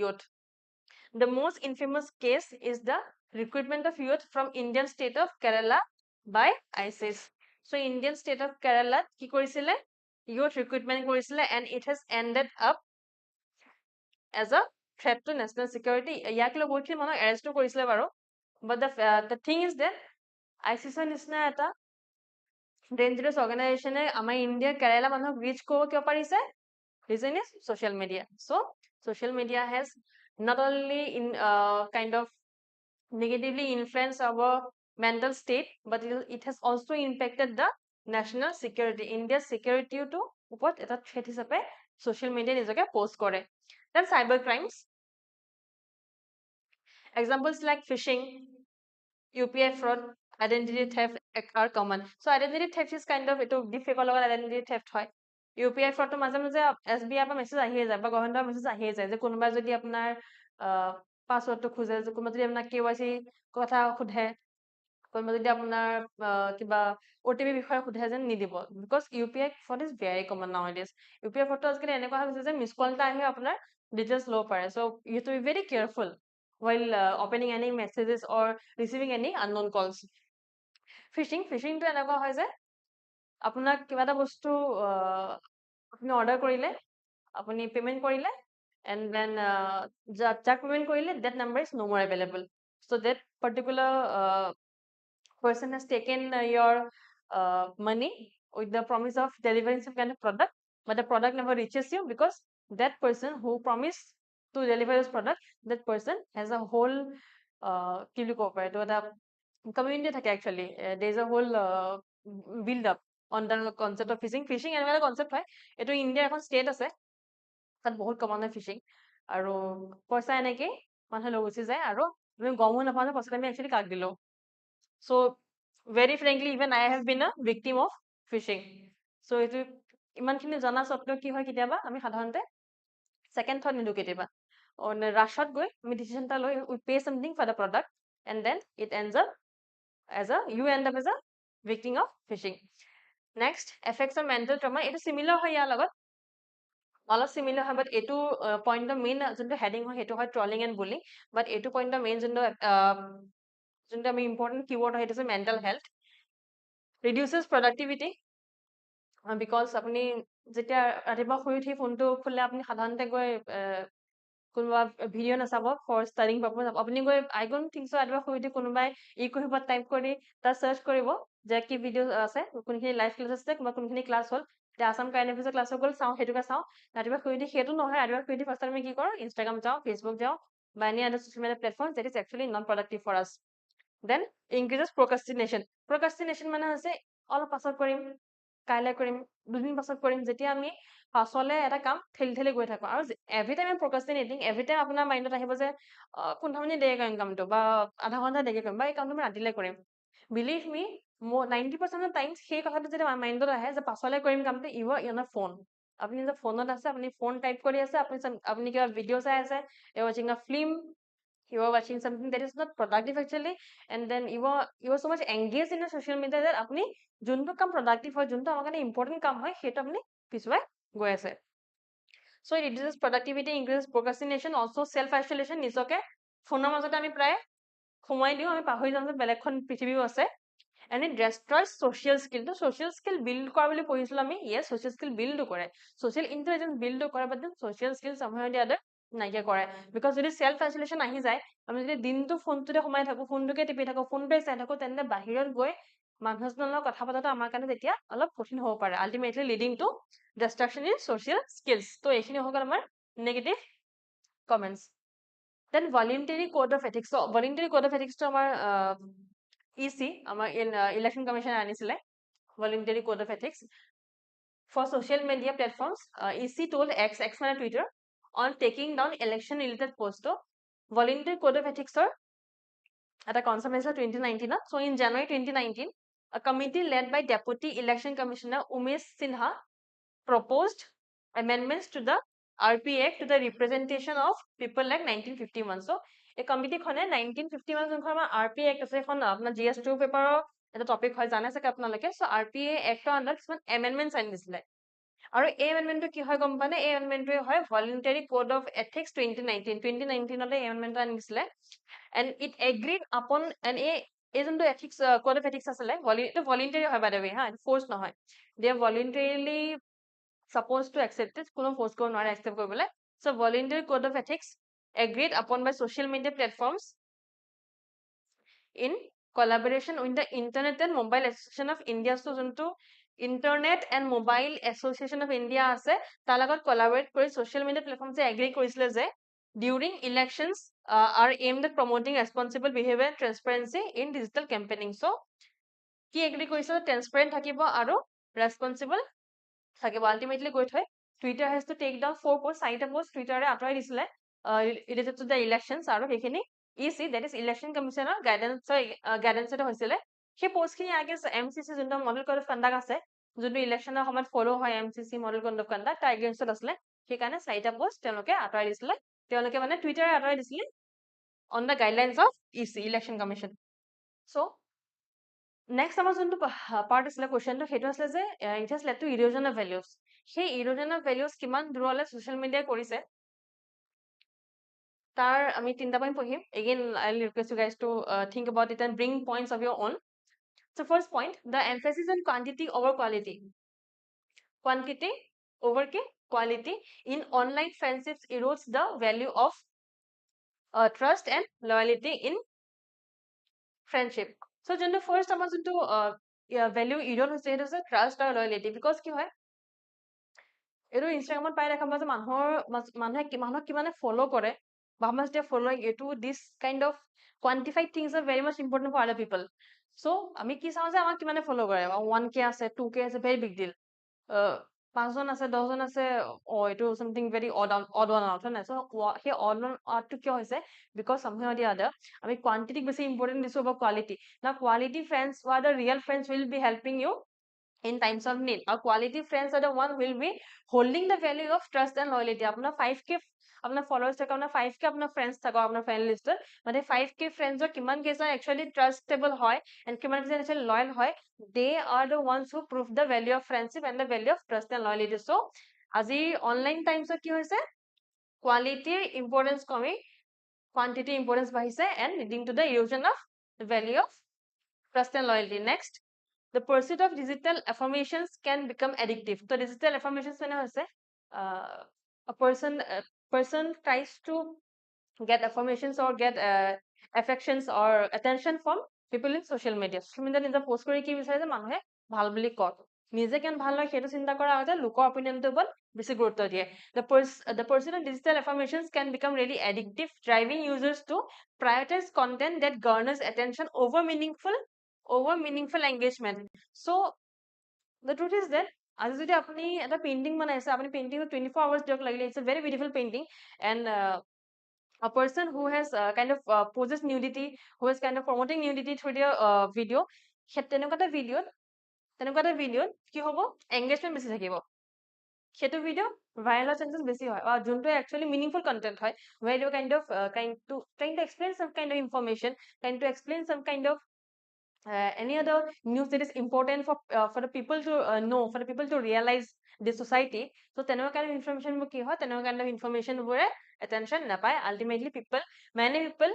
youth. The most infamous case is the recruitment of youth from Indian state of Kerala by ISIS. So Indian state of Kerala ki korisile, youth recruitment korisile, and it has ended up as a threat to national security. ইয়াক লৈ বহুতখিনি মানুহক এৰেষ্টো কৰিছিলে বাৰু, but the thing is that ISISৰ নিচিনা এটা dangerous অৰ্গেনাইজেশ্যনে আমাৰ ইণ্ডিয়াৰ কেৰালা মানুহক ৰিচ কৰিব কিয় পাৰিছে? Reason is social media. So social media has not only kind of negatively influenced our mental state, but it has also impacted the national security. India's security to ওপৰত এটা থ্ৰেট হিচাপে social media নিজকে post কৰে। Then cyber crimes. Examples like phishing, UPI fraud, identity theft are common. So identity theft is kind of eto deepfake logar identity theft hoy. UPI fraud to maze maze SBI pa message ahiye jay ba government message ahiye jay je konoba jodi apnar password to khuje je konoba jodi apnar KYC kotha khudhe konoba jodi apnar kiba OTP বিষয়ে khudhe jen nidibo, because UPI fraud is very common nowadays. UPI fraud to ajkali eneka hoise je miss call ta ahi apnar details low pare. So you have to be very careful while opening any messages or receiving any unknown calls. Phishing to enaka hoy je apunak kiba eta bostu apuni order korile, apuni payment korile, and then jak payment korile, that number is no more available. So that particular person has taken your money with the promise of delivering some kind of product, but the product never reaches you because that person who promised to deliver this product, that person has a whole community thake actually. There is a whole build up on the concept of phishing. Phishing and concept hoy eto India ekhon state ase tat bahut common hoy phishing, aru paisa eneke manhe log gusi jay aru ami gomo na pao paisa ami actually kak dilo. So very frankly, even I have been a victim of phishing. So eto iman khini jana sotto ki hoy kitiaba ami sadharonte second thought nidu kitiaba on rushot goi ami decision ta loi we pay something for the product, and then it ends up as you end up as a victim of phishing. Next, effects on mental trauma. It is similar hoy ya logot, অলপ similar হয়, but এটো point of main যোনটো heading হয় সেইটো হয় trolling and bullying, but এটো point of main যোনটো আমি important keyword হয় সেইটো mental health. Reduces productivity because আপুনি যেতিয়া ৰাতিপুৱা শুই উঠি ফোনটো খুলিলে আপুনি সাধাৰণতে গৈ কোনোবা ভিডিঅ' নাচাব ফৰ ষ্টাডিং পাৰপজ, আপুনি গৈ আই ডোন্ট থিংক চ ৰাতিপুৱা শুই উঠি কোনোবাই eKuhipath টাইপ কৰি তাত চাৰ্চ কৰিব যে কি ভিডিঅ' আছে, কোনখিনি লাইভ ক্লাছ আছে, কোনখিনি ক্লাছ হ'ল, এতিয়া আসাম কাৰেণ্ট এফেয়াৰ্ছৰ ক্লাছ হৈ গ'ল, চাওঁ সেইটোকে চাওঁ। ৰাতিপুৱা শুই উঠি সেইটো নহয়, ৰাতিপুৱা শুই উঠি ফাৰ্ষ্ট আমি কি কৰোঁ, ইনষ্টাগ্ৰাম যাওঁ, ফেচবুক যাওঁ, বা any other social media platform that is actually not productive for us. Then increases procrastination মানে হৈছে অলপ পাছত কৰিম, কাইলৈ কৰিম, দুদিন পাছত কৰিম, যেতিয়া আমি পাছলে এটা কাম ঠেলি ঠেলি গৈ থাকো। আৰু এভৰি টাইম আমি প্ৰকাষ্টিনেটিং, এভৰি টাইম আপোনাৰ মাইণ্ডত আহিব যে 15 মিনিট দেৰিকে কৰিম কামটো, বা আধা ঘণ্টা দেৰিকে কৰিম, বা এই কামটো মই ৰাতিলে কৰিম। বিলিভ মি, 90% অফ টাইমছ সেই কথাটো যেতিয়া মাইণ্ডত আহে যে পাছলে কৰিম কামটো, you are in a phone, আপুনি যে ফোনত আছে, আপুনি ফোন টাইপ কৰি আছে, আপুনি কিবা ভিডিঅ' চাই আছে, ৱাচিং a film, you are watching something that is not productive actually, and then you are so much engaged in the social media that apni junto kam productive hoy junto amar kane important kam hoy heto apni piswai goi ase. So it reduces productivity, increases procrastination, also self isolation. Nijoke phone majote ami pray khomai diu ami pahori jam je belekhon prithibiu ase, and it destroys social skill. To social skill build kora boli pohisilo ami, yes social skill build kore, social intelligence build kore, but then social skills somehow or the other নাইকিয়া কৰে, because যদি self isolation আহি যায়, আমি যদি দিনটো ফোনটোতে সোমাই থাকো, ফোনটোকে টিপি থাকো, ফোনটোৱে চাই থাকো, তেন্তে বাহিৰত গৈ মানুহজনৰ লগত কথা পতাটো আমাৰ কাৰণে তেতিয়া অলপ কঠিন হ'ব পাৰে, ultimately leading to distraction in social skills. তো এইখিনি হৈ গ'ল আমাৰ negative comments. Then voluntary code of ethics. So' voluntary code of এথিক্সটো আমাৰ ইচি আমাৰ ইলেকশ্যন কমিশ্যনে আনিছিলে voluntary code of ethics for social media platforms. EC told X মানে Twitter, on taking down election related posts. Voluntary code of ethics at a conference 2019. So in January 2019, a committee led by Deputy Election Commissioner Umesh Sinha proposed amendments to the RP Act to the representation of people like 1951. So a committee khone 1951 jonkhon amar RP Act ase, ekhon apnar GS2 paper eta topic hoy jane sake apnaloke. So RPA Act under some amendments aini disile, আৰু এই এমেণ্ডমেণ্টটো কি হয় গম পানে, এই এমেণ্ডমেণ্টটোৱে হয় ভলিউণ্টাৰী code of ethics 2019. 2019 এই এমেণ্ডমেণ্টটো আনিছিলে, এণ্ড ইট এগ্ৰিড আপন, এণ্ড এই যোনটো এথিক্স কোড অফ এথিক্স আছিলে এইটো ভলিউণ্টাৰী হয় বাই দ্য ৱে, হা, ফ'ৰ্চ নহয়, they are voluntarily suppose to accept it, কোনো ফ'ৰ্চ কৰিব নোৱাৰে একচেপ্ট কৰিবলৈ. So' voluntary code of ethics agreed upon by social media platforms in collaboration with the Internet and Mobile Association of India. So যোনটো Internet and Mobile Association of India আছে, তাৰ লগত collaborate কৰি social media platforms agree কৰিছিলে যে during elections are aimed at promoting responsible behavior and transparency in digital campaigning. So কি agree কৰিছিলে, transparent থাকিব আৰু responsible থাকিব. Ultimately গৈ থৈ Twitter has to take down 4 posts, 4টা post Twitter আঁতৰাই দিছিলে related to the elections, আৰু সেইখিনি EC, that is Election Commissioner guidance এটা হৈছিলে. সেই পোষ্টখিনি আগে MCC যোনটো মডেল কোড অফ কণ্ডাক্ট আছে, যোনটো ইলেকশ্যনৰ সময়ত ফলো হয় MCC model code of conduct, তাৰ এগেইনষ্টত আছিলে, সেইকাৰণে 4টা পোষ্ট তেওঁলোকে আঁতৰাই দিছিলে, তেওঁলোকে মানে টুইটাৰে আঁতৰাই দিছিলে on the guidelines of EC election commission. So' next আমাৰ যোনটো পাৰ্ট আছিলে কুৱেশ্যনটো, সেইটো আছিলে যে it has led to erosion of values. সেই ইৰোজন অফ ভেলিউজ কিমান দূৰলৈ ছ'চিয়েল মিডিয়াই কৰিছে তাৰ আমি 3টা পইণ্ট পঢ়িম. Again, I'll request you guys to think about it and bring points of your own. So first point, the emphasis on quantity over quality. Quantity over quality in online friendships erodes the value of trust and loyalty in friendship. So যোনটো first আমাৰ যোনটো value erode হৈছে সেইটো হৈছে trust আৰু loyalty. Because কি হয়, এইটো ইনষ্টাগ্ৰামত পাই দেখা পাওঁ যে মানুহক কিমানে ফলো কৰে, how much they are following you to this kind of quantified things are very much important for other people. So আমি কি চাওঁ যে আমাক কিমানে ফলো কৰে, 1K আছে, 2K আছে, very big deal. 5জন আছে, 10জন আছে, এইটো something very odd one out, হয় নাই? So সেই odd one outটো কিয় হৈছে, because somehow or the other আমি quantity বেছি important দিছো over quality. Now quality friends who are the real friends will be helping you in times of need. Our quality friends are the one who will be holding the value of trust and loyalty. আপোনাৰ 5K আপোনাৰ followers থাকক, আপোনাৰ 5K আপোনাৰ friends থাকক আপোনাৰ friend list, মানে 5K friends কিমান কেইজন actually trustable হয় and কিমান কেইজন actually loyal হয়, they are the ones who prove the value of friendship and the value of trust and loyalty. So আজি online times কি হৈছে, quality importance কমি quantity importance বাঢ়িছে and leading to the erosion of the value of trust and loyalty. Next, the pursuit of digital affirmations can become addictive. So digital affirmations মানে হৈছে a person tries to get affirmations or get affections or attention from people in social media. Social media নিজে post কৰি কি বিচাৰে যে মানুহে ভাল বুলি কওক, নিজে কেন ভাল হয় সেইটো চিন্তা কৰাৰ আগতে লোকৰ অপিনিয়নটোৰ ওপৰত বেছি গুৰুত্ব দিয়ে. The pursuit of digital affirmations can become really addictive, driving users to prioritize content that garners attention over meaningful engagement. So the truth is that আজি যদি আপুনি এটা পেইন্টিং বনাইছে, আপুনি পেইন্টিং 24 hours দিয়ক লাগিলে, it's a very beautiful painting, and a person who has kind of poses nudity, who is kind of promoting nudity through their video, তেনেকুৱা এটা ভিডিঅ'ত কি হ'ব, engagement বেছি থাকিব. সেটো ভিডিও ভাইরাল চান্সেস বেশি হয় আর যোনটো actually meaningful content হয় where you trying to explain some kind of information, trying to explain some kind of any other news that is important for the people to know, for the people to realize the society. So তেনেকুৱা kind of information বোৰ কি হয়, তেনেকুৱা kind of information বোৰে attention নাপায়. Ultimately many people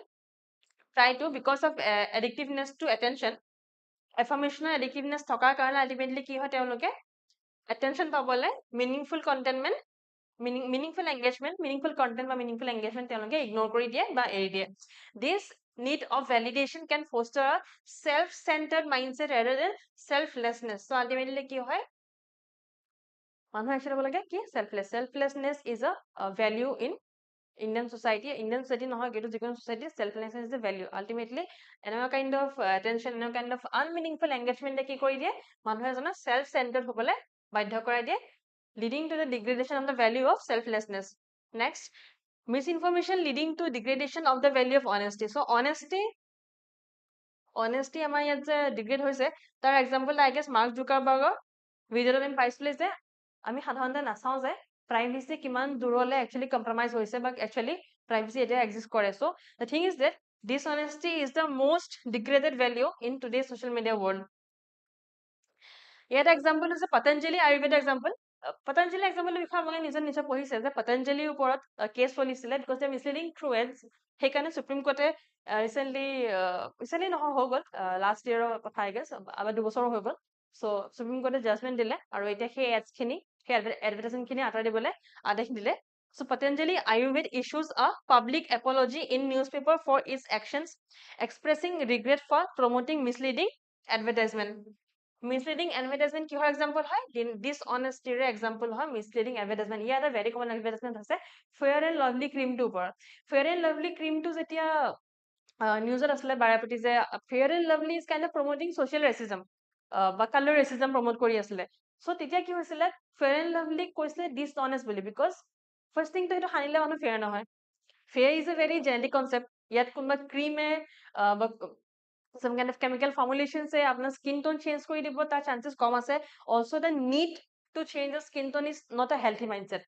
try to, because of addictiveness to attention, affirmational addictiveness থকাৰ কাৰণে ultimately কি হয়, তেওঁলোকে attention পাবলে meaningful content বা meaningful engagement তেওঁলোকে ignore কৰি দিয়ে বা এৰি দিয়ে. This need of validation can foster a self-centered mindset rather than selflessness. So ultimately কি হয়, মানুহ actually হ'ব লাগে কি selflessness is a value in Indian society নহয় কিন্তু যিকোনো society selflessness is a value. Ultimately এনেকুৱা kind of attention, এনেকুৱা kind of unmeaningful engagement কি কৰি দিয়ে, মানুহ এজনক self-centered হ'বলে বাধ্য কৰাই দিয়ে, leading to the degradation of the value of selflessness. Next, misinformation leading to degradation of the value of honesty. So honesty আমাৰ ইয়াত যে ডিগ্ৰেড হৈছে, তাৰ এক্সাম্পল আই গেছ মাৰ্ক জুকাৰবাৰ্গৰ ভিডিঅ'ত আমি পাইছিলো যে আমি সাধাৰণতে নাচাওঁ যে প্ৰাইভেচি কিমান দূৰলৈ actually compromise হৈছে বা actually privacy এতিয়া exist কৰে. So the thing is that dishonesty is the most degraded value in today's social media world. ইয়াত এক্সাম্পল হৈছে পতঞ্জলি আয়ুৰ্বেদ এক্সাম্পল. পতঞ্জলি এক্সাম্পলৰ বিষয়ে আপোনালোকে নিশ্চয় পঢ়িছে যে পতঞ্জলিৰ ওপৰত কেছ চলিছিলে বিকজ দে মিছলিডিং থ্ৰু এডছ. সেইকাৰণে সুপ্ৰিম কোৰ্টে ৰিচেণ্টলি নহয় হৈ গ'ল, লাষ্ট ইয়েৰৰ কথা আই গেছ, আবাৰ 2 বছৰ হৈ গ'ল. চ' সুপ্ৰিম কোৰ্টে জাজমেণ্ট দিলে আৰু এতিয়া সেই এডছখিনি, সেই এডভাৰটাইজমেণ্টখিনি আঁতৰাই দিবলৈ আদেশ দিলে. So Patanjali Ayurved issues a public apology in newspaper for its actions, expressing regret for promoting misleading advertisement. Misleading advertisement কিহৰ এক্সাম্পল হয়, ডিসঅনেষ্টিৰ এক্সাম্পল হয় misleading advertisement. ইয়াত এটা ভেৰি কমন এডভাৰটাইজমেণ্ট আছে ফেয়াৰ এণ্ড লাভলি ক্ৰীমটোৰ ওপৰত. ফেয়াৰ এণ্ড লাভলি ক্ৰীমটো যেতিয়া নিউজত আছিলে বাৰেপতি যে fair and lovely is kind of promoting social racism বা কালাৰ ৰেচিজম প্ৰমোট কৰি আছিলে. চ' তেতিয়া কি হৈছিলে, ফেয়াৰ এণ্ড লাভলি কৈছিলে ডিসঅনেষ্ট বুলি, বিকজ ফাৰ্ষ্ট থিংটো সেইটো সানিলে মানুহ ফেয়াৰ নহয়. Fair is a very genetic concept. ইয়াত কোনোবা ক্ৰীমে বা some kind of chemical formulations say apna skin tone change kori dibo, tar chances kom ase. Also the need to change the skin tone is not a healthy mindset.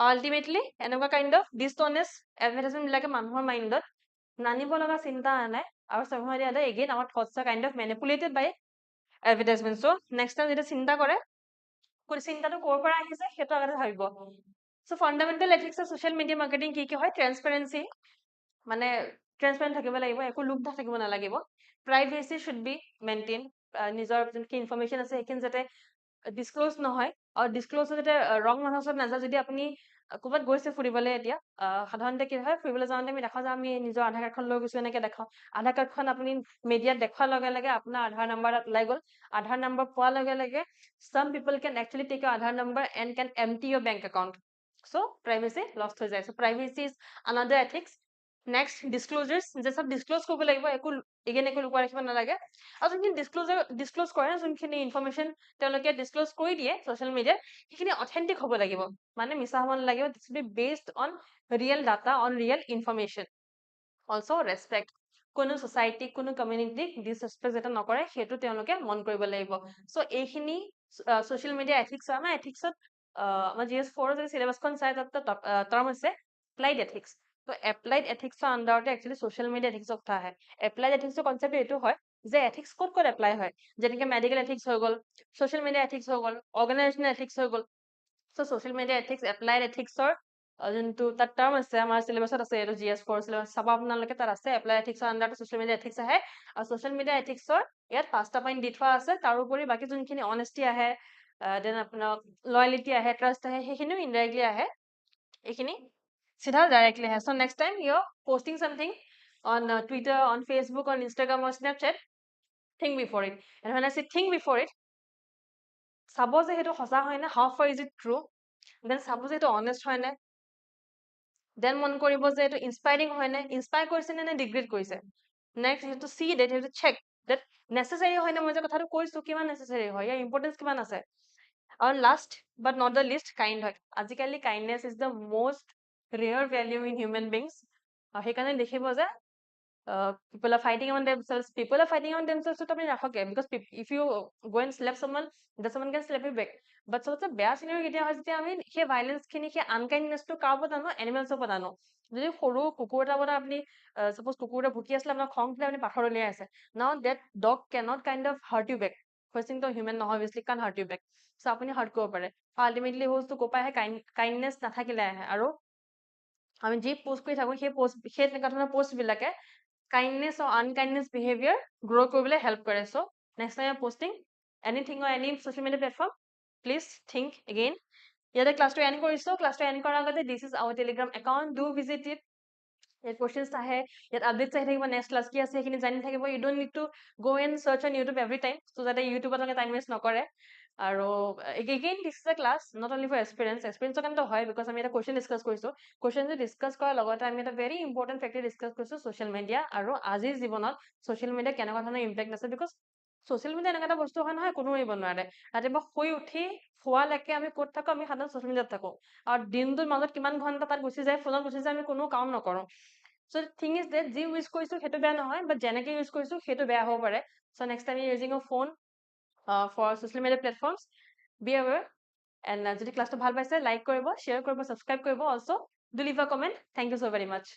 Ultimately enuka kind of dishonest advertisement bilake manuhor mindot nanibo laga chinta anai aru samhoy dia again our thoughts are kind of manipulated by advertisement. So next time jeta chinta kore chinta to kor pora ahise seto agate bhabibo. So fundamental ethics of social media marketing ki hoy, transparency, মানে transparent থাকিব লাগিব, একো look থাকিব নালাগিব. Privacy should be maintain. নিজৰ যোনখিনি information আছে সেইখিনি যাতে ডিছক্ল'জ নহয়, আৰু ডিছক্ল'জ যাতে ৰং মানুহৰ ওচৰত নাযায়. যদি আপুনি ক'ৰবাত গৈছে ফুৰিবলৈ, এতিয়া সাধাৰণতে কি হয়, ফুৰিবলৈ যাওঁতে আমি দেখা যায় আমি নিজৰ আধাৰ কাৰ্ডখন লৈ গৈছো, এনেকে দেখাওঁ. আধাৰ কাৰ্ডখন আপুনি মিডিয়াত দেখুৱাৰ লগে লগে আপোনাৰ আধাৰ নাম্বাৰ ওলাই গ'ল. আধাৰ নাম্বাৰ পোৱাৰ লগে লগে some people can actually take your Aadhaar number and can empty your bank account. So privacy lost হৈ যায়. So privacy is another ethics. Next, disclosures. যে সব ডিসক্লোজ কৰিব লাগিব, একো লুকুৱাই ৰাখিব নালাগে. আৰু যোনখিনি ডিসক্লোজ কৰে, যোনখিনি ইনফৰমেশ্যন তেওঁলোকে ডিসক্লোজ কৰি দিয়ে ছ'চিয়েল মিডিয়াত, সেইখিনি অথেন্টিক হ'ব লাগিব, মানে মিছা হ'ব নালাগিব. This should be based on real data, on real information. Also' respect. কোনো ছ'চাইটিক, কোনো কমিউনিটিক ডিছৰেচপেক্ট যাতে নকৰে সেইটো তেওঁলোকে মন কৰিব লাগিব. চ' এইখিনি ছ'চিয়েল মিডিয়া এথিক্স হয়. আমাৰ এথিক্সত আমাৰ GS4 যদি চিলেবাছখন চাই তাত টাৰ্ম আছে এপ্লাইড এথিক্স. তো এপ্লাইড এথিক্সৰ আণ্ডাৰতে একচুৱেলি ছ'চিয়েল মিডিয়া এথিক্সৰ কথা আহে. এপ্লাইড এথিক্সৰ কনচেপ্ট এইটো হয় যে এথিক্স ক'ত এপ্লাই হয়, যেনেকৈ মেডিকেল এথিক্স হৈ গ'ল, ছ'চিয়েল মিডিয়া এথিক্স হৈ গ'ল, অৰ্গেনাইজেশ্যনেল এথিক্স হৈ গ'ল. চ' ছ'চিয়েল মিডিয়া এথিক্স, এপ্লাইড এথিক্সৰ যোনটো তাত টাৰ্ম আছে আমাৰ চিলেবাছত আছে, এইটো GS4 চিলেবাছ চাব আপোনালোকে, তাত আছে এপ্লাইড এথিক্সৰ আণ্ডাৰতে ছ'চিয়েল মিডিয়া এথিক্স আহে. আৰু ছ'চিয়েল মিডিয়া এথিক্সৰ ইয়াত 5টা পইণ্ট দি থোৱা আছে. তাৰোপৰি বাকী যোনখিনি অনেষ্টি আহে, দেন আপোনাৰ লয়েলিটি আহে, ট্ৰাষ্ট আহে, সেইখিনিও ইনডাইৰেক্টলি আহে. এইখিনি চিধা ডাইৰেক্টলি আহে. So' next time you are posting something on Twitter, on Facebook, on Instagram, or Snapchat, think before it. And when I say think before it, চাব যে সেইটো সঁচা হয় নে, how far is it true, then চাব যে সেইটো honest হয় নে, then মন কৰিব যে এইটো ইনস্পায়াৰিং হয় নে, ইনস্পায়াৰ কৰিছে নে ডিগ্ৰেড কৰিছে. Next you have to see that, you have to check that necessary হয় নে, মই যে কথাটো কৈছো কিমান necessary হয়, ইয়াৰ ইম্পৰ্টেন্স কিমান আছে. আৰু last but not the least, kind হয়. আজিকালি kindness is the most rare value in human beings. সেইকাৰণে দেখিব যে people are fighting on themselves. People are fighting on themselves, so apni rakhoke, because if you go and slap someone, then someone can slap you back. But so it's a bad scenario ketia hoy jeti ami he violence khini he unkindness to car bot ano animals bot ano jodi horu kukur eta bot apni suppose kukur eta bhuki asle apna khong khile apni pathor le ase, now that dog cannot kind of hurt you back. First thing to human no obviously can't hurt you back, so apni hurt kobo pare. Ultimately host to kopa he kindness nathakile ahe aro আমি যি post কৰি থাকো সেই post সেই তেনেকুৱা ধৰণৰ post বিলাকে kindness or unkindness behavior grow কৰিবলৈ help কৰে. So next time you're posting anything or any social media platform, please think again. ইয়াতে ক্লাছটো এণ্ড কৰিছো. ক্লাছটো এণ্ড কৰাৰ আগতে this is our telegram account, do visit it. ইয়াত questions আহে, ইয়াত updates আহি থাকিব, next class কি আছে সেইখিনি জানি থাকিব. You don't need to go and search on YouTube every time, so যাতে YouTube ত time waste নকৰে. আৰু again this is a class not only for aspirants কাৰণে হয়, because আমি এটা question discuss কৰিছো. question discuss কৰাৰ লগতে আমি এটা very important factor discuss কৰিছো, social media আৰু আজিৰ জীৱনত social media কেনেকুৱা ধৰণৰ impact আছে, because social media এনেকুৱা এটা বস্তু হয় নহয় কোনো এৰিব নোৱাৰে. ৰাতিপুৱা শুই উঠি শুৱালৈকে আমি ক'ত থাকো, আমি সাধাৰণ social media থাকো, আৰু দিনটোৰ মাজত কিমান ঘণ্টা তাত গুচি যায়, ফোনত গুচি যায়, আমি কোনো কাম নকৰো. So the thing is that যি ইউজ কৰিছো সেইটো বেয়া নহয়, but যেনেকে ইউজ কৰিছো সেইটো বেয়া হ'ব পাৰে. So next time you're using a phone for social media platforms, be aware. And যদি ক্লাছটো ভাল পাইছে লাইক কৰিব, শ্বেয়াৰ কৰিব, সাবস্ক্ৰাইব কৰিব. Also do leave a comment. Thank you so very much.